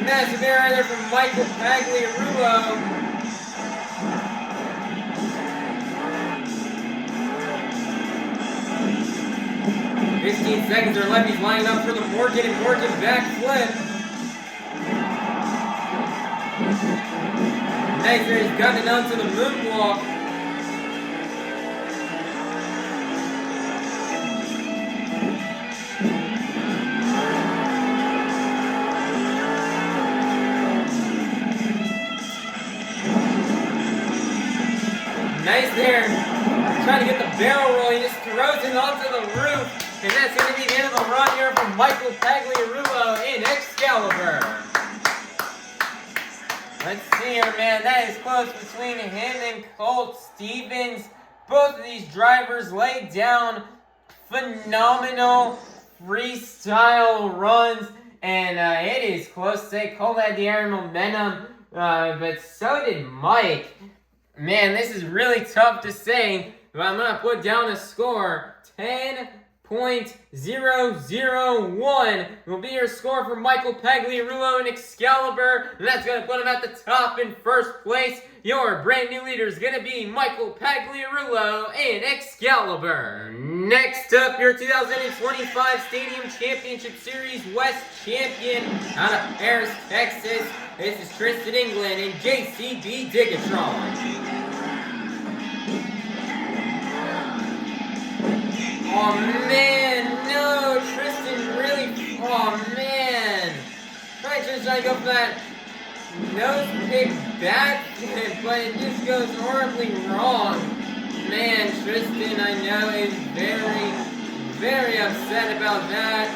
Massive air right there from Michael Pagliarulo. .15 seconds are left. He's lining up for the Morgan backflip. Nice there, he's got it onto the moonwalk. Nice there. Trying to get the barrel roll. He just throws it onto the roof. And that's going to be the end of the run here from Michael Pagliarulo in Excaliber. Let's see here, man. That is close between him and Colt Stevens. Both of these drivers laid down phenomenal freestyle runs. And it is close to say Colt had the air momentum. But so did Mike. Man, this is really tough to say, but I'm going to put down a score. 10.001 will be your score for Michael Pagliarulo in Excaliber, and that's going to put him at the top in first place. Your brand new leader is going to be Michael Pagliarulo in Excaliber. Next up, your 2025 Stadium Championship Series West Champion out of Paris, Texas. This is Tristan England in DIGatron. Oh man, no, Tristan really, oh man. Tristan trying to go for that nose pick back, but it just goes horribly wrong. Man, Tristan, I know, is very, very upset about that.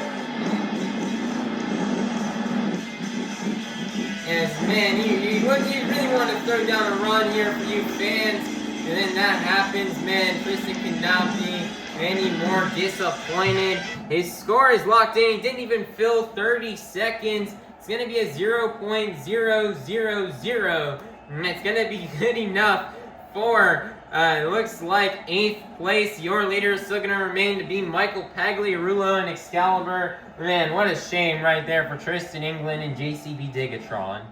Yes, man, he really wanted to throw down a run here for you fans, and then that happens, man. Tristan cannot be any more disappointed. His score is locked in. He didn't even fill 30 seconds. It's going to be a 0.000, and it's going to be good enough for, it looks like 8th place. Your leader is still going to remain to be Michael Pagliarulo in Excaliber. Man, what a shame right there for Tristan England and DIGatron.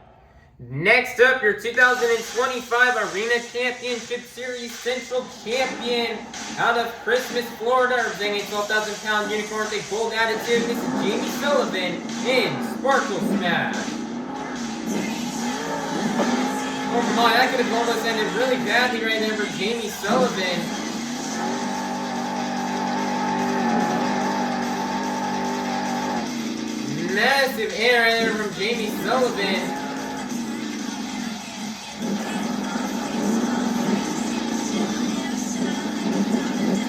Next up, your 2025 Arena Championship Series Central Champion out of Christmas, Florida, representing a 12,000-pound unicorn with a bold attitude. This is Jamie Sullivan in Sparkle Smash. Oh my, that could have almost ended really badly right there for Jamie Sullivan. Massive air right there from Jamie Sullivan.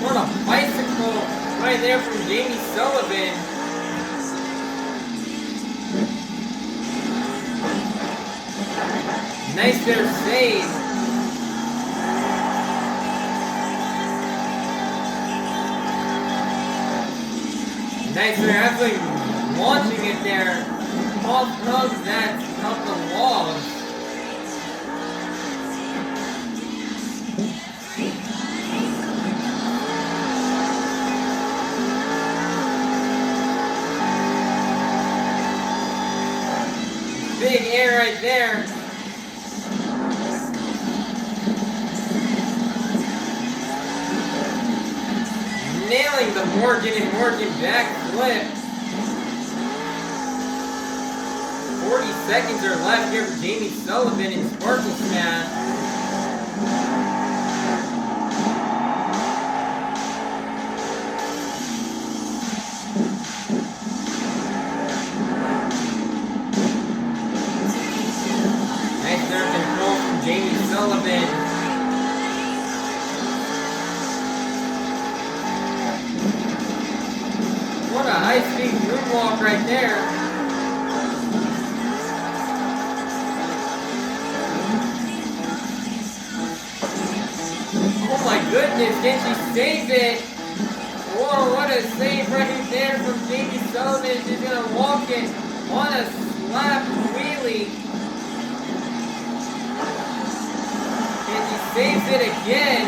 What a bicycle right there from Jamie Sullivan. Nice there save. Nice there, actually launching it there off of the walls. Big air right there. Nailing the Morgan and Morgan backflip. 40 seconds are left here for Jamie Sullivan in Sparkle Smash. Jamie Sullivan. What a high-speed moonwalk right there. Oh my goodness, can she save it? Whoa, what a save right there from Jamie Sullivan. She's gonna walk it on a slap wheelie. And she saves it again.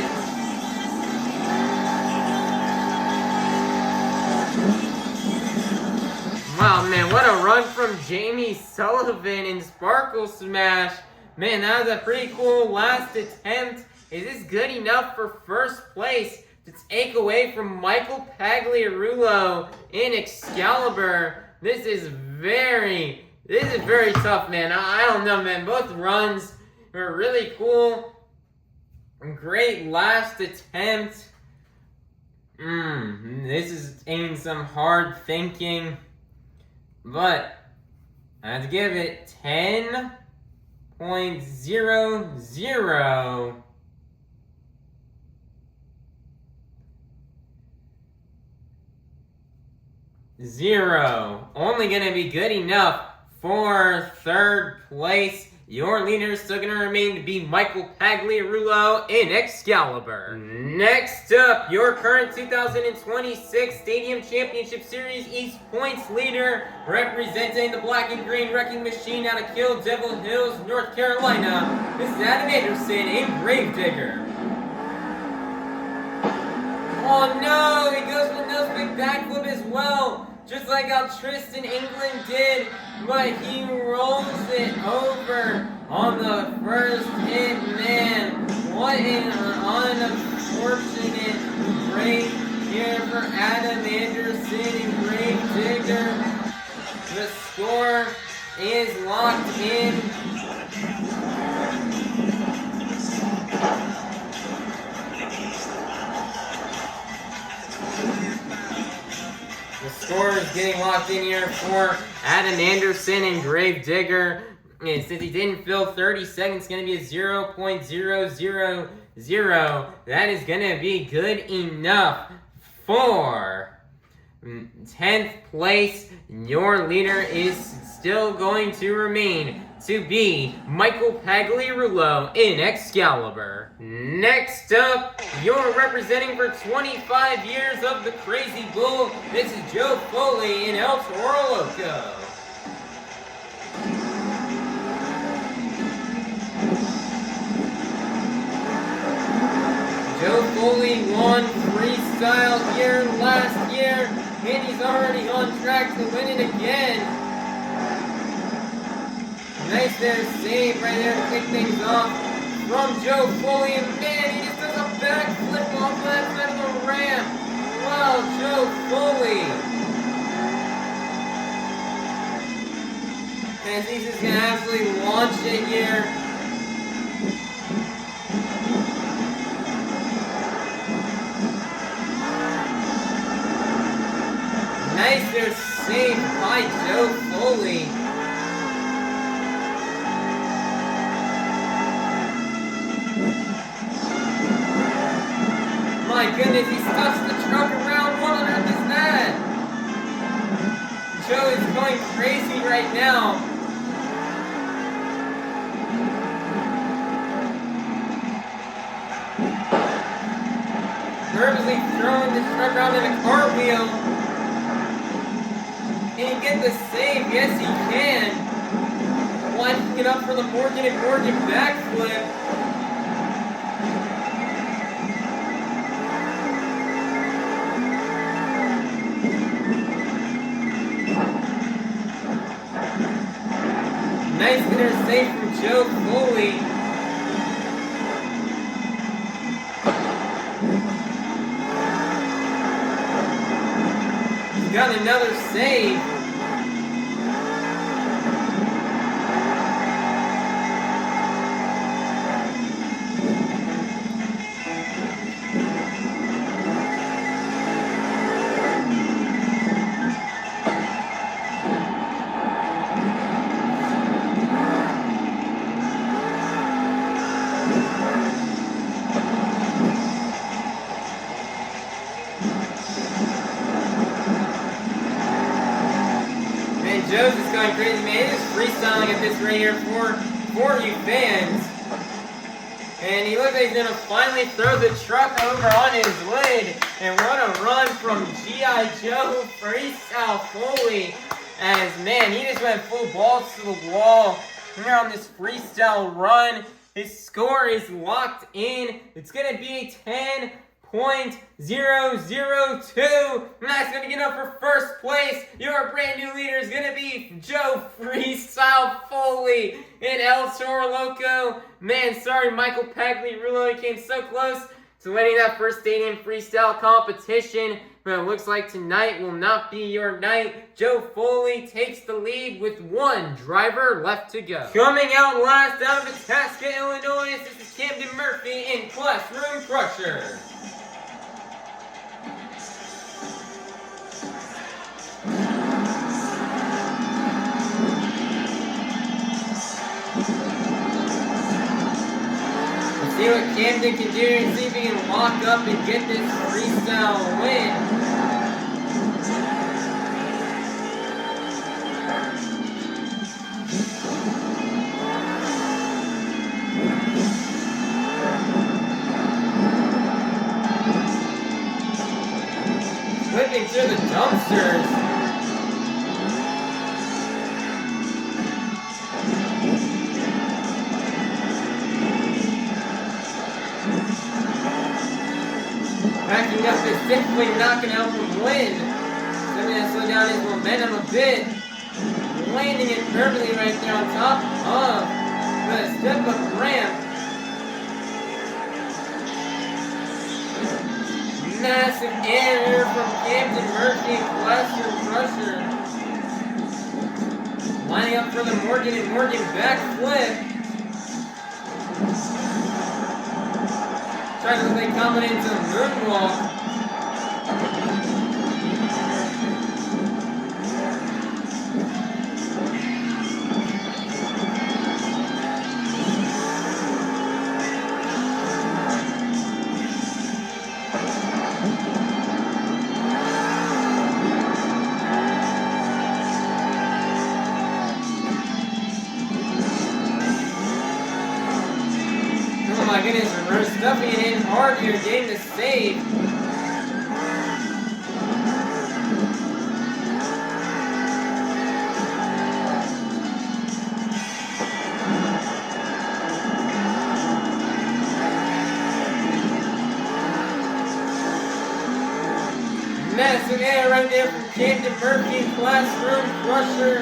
Wow, man, what a run from Jamie Sullivan in Sparkle Smash. Man, that was a pretty cool last attempt. Is this good enough for first place to take away from Michael Pagliarulo in Excaliber? This is very, This is very tough, man. I don't know, man. Both runs were really cool. Great last attempt. This is taking some hard thinking. But I have to give it 10.00. Only gonna be good enough for third place. Your leader is still gonna remain to be Michael Pagliarulo in Excaliber. Next up, your current 2026 Stadium Championship Series East points leader, representing the Black and Green Wrecking Machine out of Kill Devil Hills, North Carolina. This is Avenger in Gravedigger. Oh no, he goes for the nose big backflip as well, just like how Tristan England did, but he rolls it over on the first hit, man. What an unfortunate break here for Avenger in Gravedigger. The score is locked in. The score is getting locked in here for Adam Anderson and Gravedigger. And since he didn't fill 30 seconds, it's going to be a 0.000. That is going to be good enough for 10th place. Your leader is still going to remain to be Michael Pagliarulo in Excaliber. Next up, you're representing for 25 years of the Crazy Bull. This is Joe Foley in Toro, Loco. Joe Foley won freestyle here last year, and he's already on track to win it again. Nice there save right there to kick things off from Joe Foley, and man, he just does a backflip off that side of the ramp. Wow, Joe Foley. And he's just gonna absolutely launch it here. Nice there save by Joe Foley. My goodness, he stuffs the truck around. What on earth is that? Joe is going crazy right now. Nervously throwing the truck around in a cartwheel. Can he get the save? Yes, he can. Lining it up for the Morgan and Morgan backflip. Nice winner save from Joe Foley. He's got another save. Joe's just going crazy, man. He's freestyling at this right here for you fans. And he looks like he's going to finally throw the truck over on his lid. And what a run from G.I. Joe Freestyle Foley. As, man, he just went full balls to the wall here on this freestyle run. His score is locked in. It's going to be 10.002. And that's going to get up for first place. Your brand new leader is going to be Joe Freestyle Foley in Toro, Loco. Man, sorry, Michael Pagliarulo. He came so close So winning that first stadium freestyle competition, but it looks like tonight will not be your night. Joe Foley takes the lead with one driver left to go. Coming out last out of Itasca, Illinois, this is Camden Murphy in Classroom Crusher. See what Camden can do and see if he can lock up and get this freestyle win. Whipping through the dumpsters. Backing up is definitely not going to help him win. So I'm going to slow down his momentum a bit. Landing it perfectly right there on top of the step-up ramp. Massive air here from Camden Murphy and Classroom Crusher. Lining up for the Morgan and Morgan backflip. Trying to make coming into a moonwalk. Oh my goodness, reverse stuffing it in hard here, getting the save. Massive air right there from Camden Murphy, Classroom Crusher.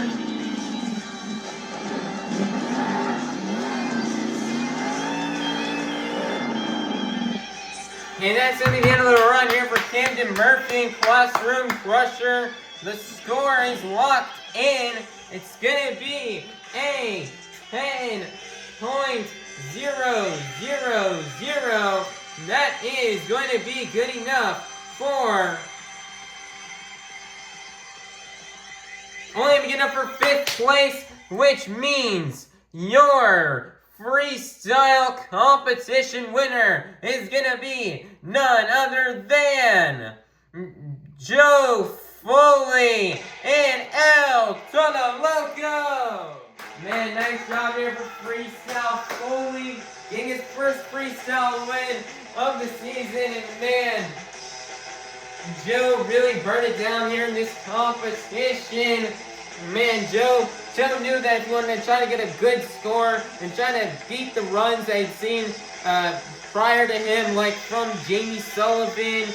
And that's going to be the end of the run here for Camden Murphy and Classroom Crusher. The score is locked in. It's going to be a 10.000. That is going to be good enough for only good enough for 5th place, which means your freestyle competition winner is gonna be none other than Joe Foley and Loco. Man, nice job here for Freestyle Foley getting his first freestyle win of the season, and man, Joe really burned it down here in this competition. Man, Joe knew that if he wanted to try to get a good score and try to beat the runs that he'd seen prior to him, like from Jamie Sullivan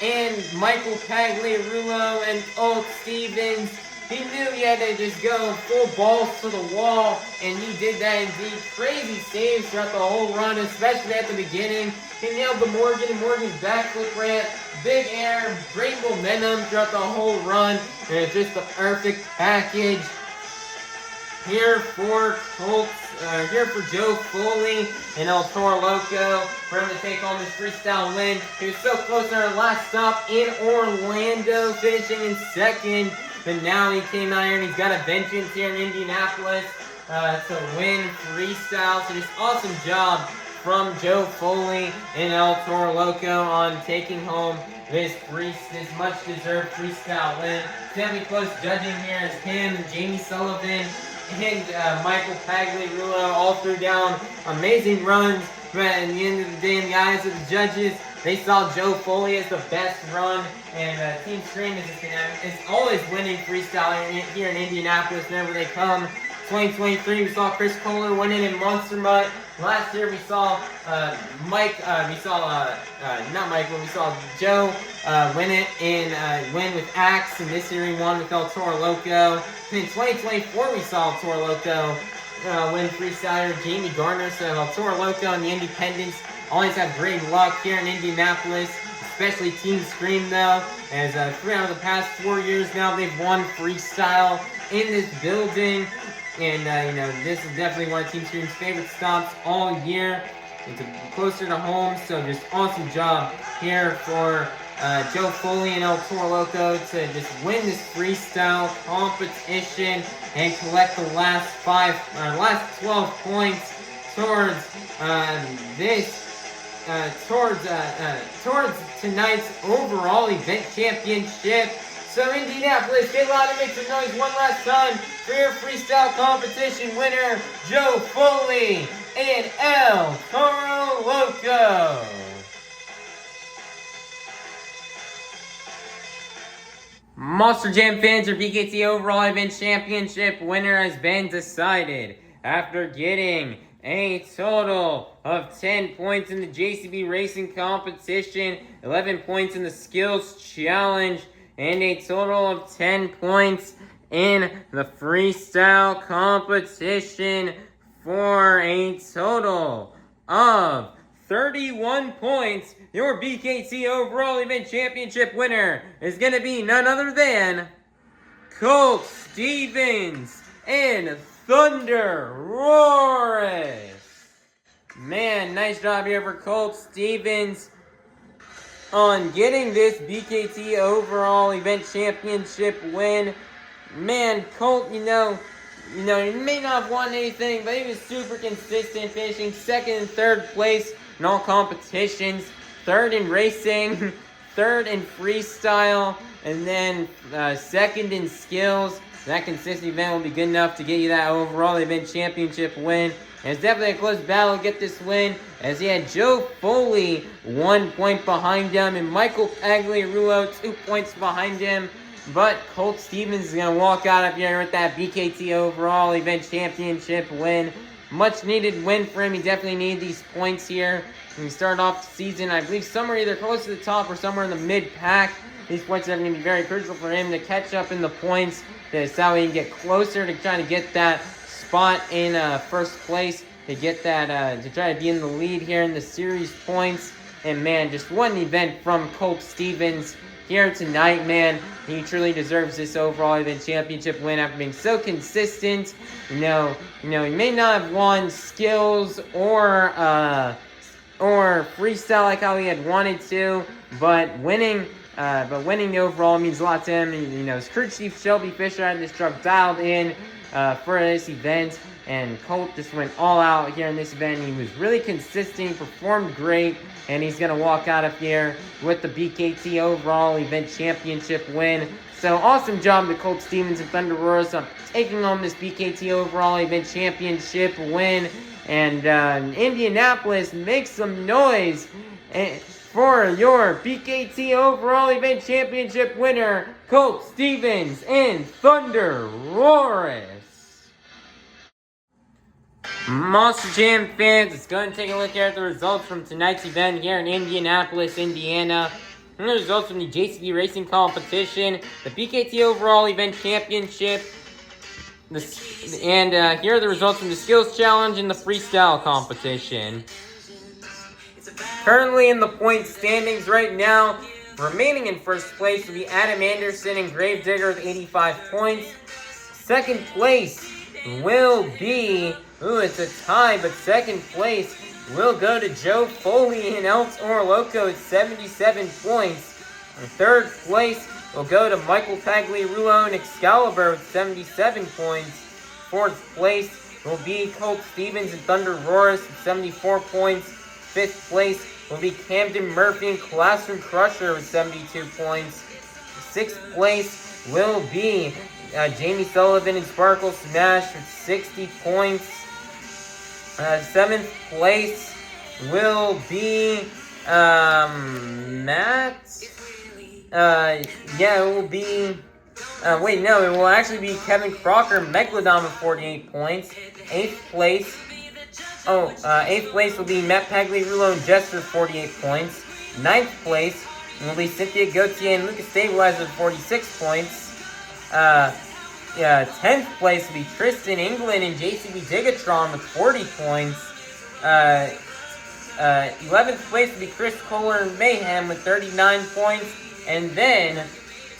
and Michael Pagliarulo and Colt Stevens, he knew he had to just go full balls to the wall, and he did that indeed. Crazy saves throughout the whole run, especially at the beginning. He nailed the Morgan backflip ramp, big air, great momentum throughout the whole run, and it's just the perfect package here for Colts, here for Joe Foley and Toro Loco for him to take home his freestyle win. He was so close to our last stop in Orlando, finishing in 2nd, but now he came out here and he's got a vengeance here in Indianapolis to win freestyle. So just awesome job from Joe Foley and Toro Loco on taking home this much-deserved freestyle win. It's going to be close judging here as him and Jamie Sullivan and Michael Pagliarulo all threw down amazing runs, but at the end of the day, in the eyes of the judges, they saw Joe Foley as the best run, and Team Scream is always winning freestyle here in Indianapolis whenever they come. 2023, we saw Chris Koehler winning in Monster Mutt. Last year we saw Joe win with Axe, and this year he won with Toro Loco. And in 2024 we saw Toro Loco win freestyler Jamie Garner, so Toro Loco and the Independents always have great luck here in Indianapolis, especially Team Scream though, as 3 out of the past 4 years now they've won freestyle in this building. And, you know, this is definitely one of Team Scream's favorite stops all year. It's closer to home, so just awesome job here for Joe Foley and El Toro Loco to just win this freestyle competition and collect the last 12 points towards towards tonight's overall event championship. So Indianapolis, get loud and make some noise one last time for your freestyle competition winner, Joe Foley and El Toro Loco. Monster Jam fans, your BKT overall event championship winner has been decided after getting a total of 10 points in the JCB racing competition, 11 points in the skills challenge, and a total of 10 points in the freestyle competition for a total of 31 points. Your BKT overall event championship winner is going to be none other than Colt Stevens and ThunderROARus. Man, nice job here for Colt Stevens on getting this BKT overall event championship win. Man, Colt, you know, he may not have won anything, but he was super consistent, finishing 2nd and 3rd place in all competitions, 3rd in racing, 3rd in freestyle, and then 2nd in skills. That consistent event will be good enough to get you that overall event championship win. And it's definitely a close battle to get this win, as he had Joe Foley 1 point behind him and Michael Pagliarulo 2 points behind him. But Colt Stevens is going to walk out of here with that BKT overall event championship win. Much needed win for him. He definitely needed these points here. When he started off the season, I believe somewhere either close to the top or somewhere in the mid-pack. These points are going to be very crucial for him to catch up in the points. That's how he can get closer to trying to get that spot in 1st place. To get that, to try to be in the lead here in the series points. And man, just one event from Colt Stevens here tonight, man. He truly deserves this overall event championship win after being so consistent. You know, he may not have won skills or freestyle like how he had wanted to, but winning the overall means a lot to him. You know, his crew chief Shelby Fisher had this truck dialed in for this event, and Colt just went all out here in this event. He was really consistent, he performed great, and he's going to walk out of here with the BKT overall event championship win. So awesome job to Colt Stevens and ThunderROARus on taking home this BKT overall event championship win. And Indianapolis, make some noise for your BKT overall event championship winner, Colt Stevens and ThunderROARus. Monster Jam fans, let's go ahead and take a look here at the results from tonight's event here in Indianapolis, Indiana. And the results from the JCB Racing Competition, the BKT Overall Event Championship, and here are the results from the Skills Challenge and the Freestyle Competition. Currently in the point standings right now, remaining in 1st place will be Adam Anderson and Gravedigger with 85 points. 2nd place will be, it's a tie, but 2nd place will go to Joe Foley and El Toro Loco at 77 points. And 3rd place will go to Michael Pagliarulo and Excaliber with 77 points. 4th place will be Colt Stevens and ThunderROARus with 74 points. 5th place will be Camden Murphy and Classroom Crusher with 72 points. 6th place will be Jamie Sullivan and Sparkle Smash with 60 points. 7th place will be Matt. It will be. It will actually be Kevin Crocker, Megalodon with 48 points. 8th place. 8th place will be Matt Pagliarulo and Jester with 48 points. 9th place will be Cynthia, Gauthier, and Lucas Stabilizer with 46 points. 10th place will be Tristan, England, and JCB DIGatron with 40 points. 11th place would be Koehler and Mayhem with 39 points. And then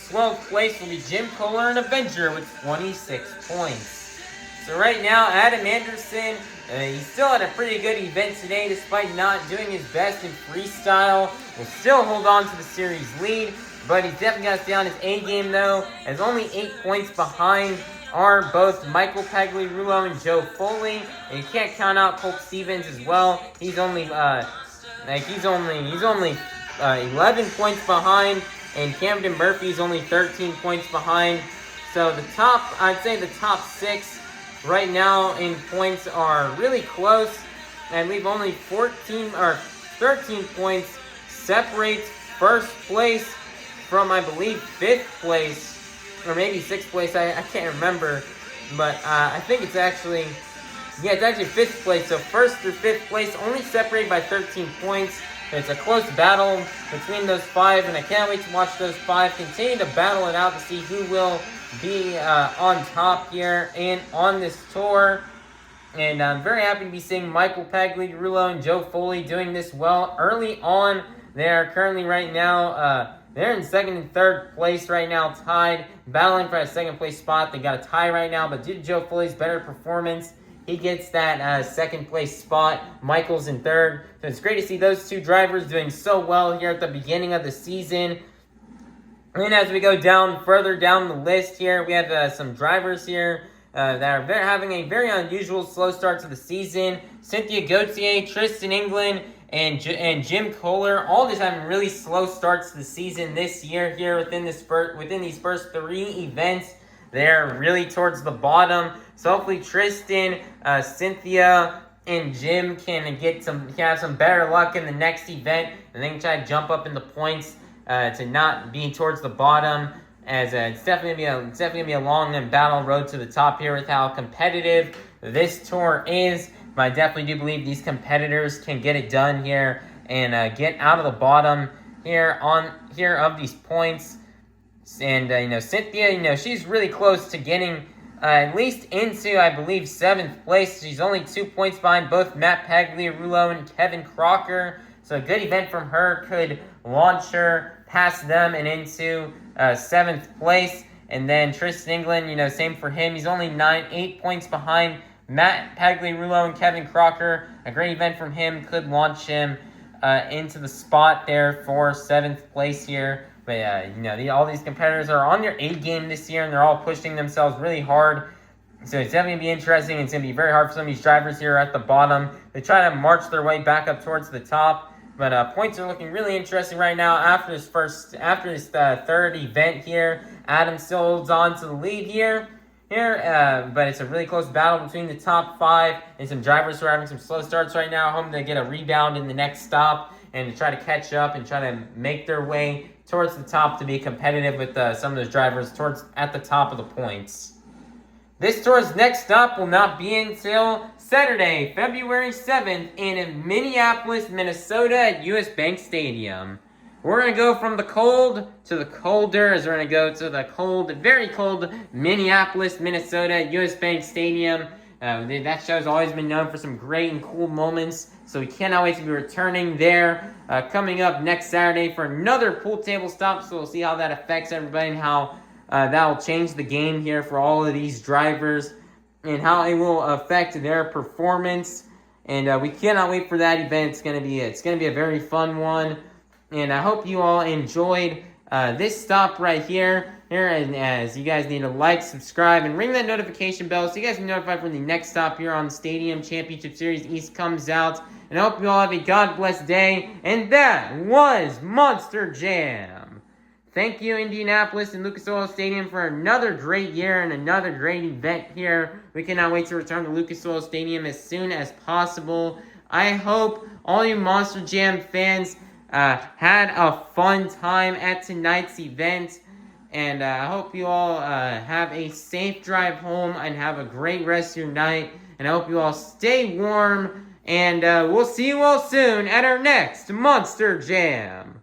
12th place will be Koehler and Avenger with 26 points. So right now, Adam Anderson, he still had a pretty good event today despite not doing his best in freestyle. Will still hold on to the series lead, but he's definitely got to stay on his A game though, as only 8 points behind are both Michael Pagliarulo and Joe Foley, and you can't count out Colt Stevens as well. He's only 11 points behind, and Camden Murphy's only 13 points behind. So I'd say the top 6 right now in points are really close, and we've only 13 points separates first place from, I believe, 5th place, or maybe 6th place, I can't remember, but I think it's actually 5th place, so 1st through 5th place, only separated by 13 points. It's a close battle between those 5, and I can't wait to watch those 5 continue to battle it out to see who will be on top here and on this tour. And I'm very happy to be seeing Michael Pagliarulo and Joe Foley doing this well early on. They are currently right now, they're in 2nd and 3rd place right now, tied, battling for a 2nd place spot. They got a tie right now, but due to Joe Foley's better performance, he gets that 2nd place spot. Michael's in 3rd. So it's great to see those 2 drivers doing so well here at the beginning of the season. And as we go further down the list here, we have some drivers here that are having a very unusual slow start to the season. Cynthia, Gauthier, Tristan, England, and Jim Koehler, all just having really slow starts to the season this year here within these first 3 events. They're really towards the bottom. So hopefully Tristan, Cynthia, and Jim can have some better luck in the next event, and they can try to jump up in the points to not be towards the bottom. As it's definitely gonna be a long and battle road to the top here with how competitive this tour is. But I definitely do believe these competitors can get it done here and get out of the bottom here of these points. And Cynthia, she's really close to getting at least into, I believe, 7th place. She's only 2 points behind both Matt Pagliarulo and Kevin Crocker. So a good event from her could launch her past them and into 7th place. And then Tristan England, same for him. He's only 8 points behind Matt Pagliarulo and Kevin Crocker. A great event from him could launch him into the spot there for 7th place here. But all these competitors are on their A game this year, and they're all pushing themselves really hard. So it's definitely going to be interesting. It's going to be very hard for some of these drivers here at the bottom. They try to march their way back up towards the top. But points are looking really interesting right now after this 3rd event here. Adam still holds on to the lead here. But it's a really close battle between the top 5 and some drivers who are having some slow starts right now, hoping to get a rebound in the next stop and to try to catch up and try to make their way towards the top to be competitive with some of those drivers at the top of the points. This tour's next stop will not be until Saturday, February 7th in Minneapolis, Minnesota at US Bank Stadium. We're going to go from the cold to the colder, as we're going to go to the very cold Minneapolis, Minnesota, US Bank Stadium. That show's always been known for some great and cool moments, so we cannot wait to be returning there. Coming up next Saturday for another pool table stop, so we'll see how that affects everybody and how that will change the game here for all of these drivers and how it will affect their performance. And we cannot wait for that event. It's going to be a very fun one. And I hope you all enjoyed this stop right here. And as you guys need to like, subscribe, and ring that notification bell so you guys can be notified when the next stop here on Stadium Championship Series East comes out. And I hope you all have a God bless day. And that was Monster Jam. Thank you, Indianapolis and Lucas Oil Stadium, for another great year and another great event here. We cannot wait to return to Lucas Oil Stadium as soon as possible. I hope all you Monster Jam fans had a fun time at tonight's event. And I hope you all have a safe drive home and have a great rest of your night. And I hope you all stay warm. And we'll see you all soon at our next Monster Jam.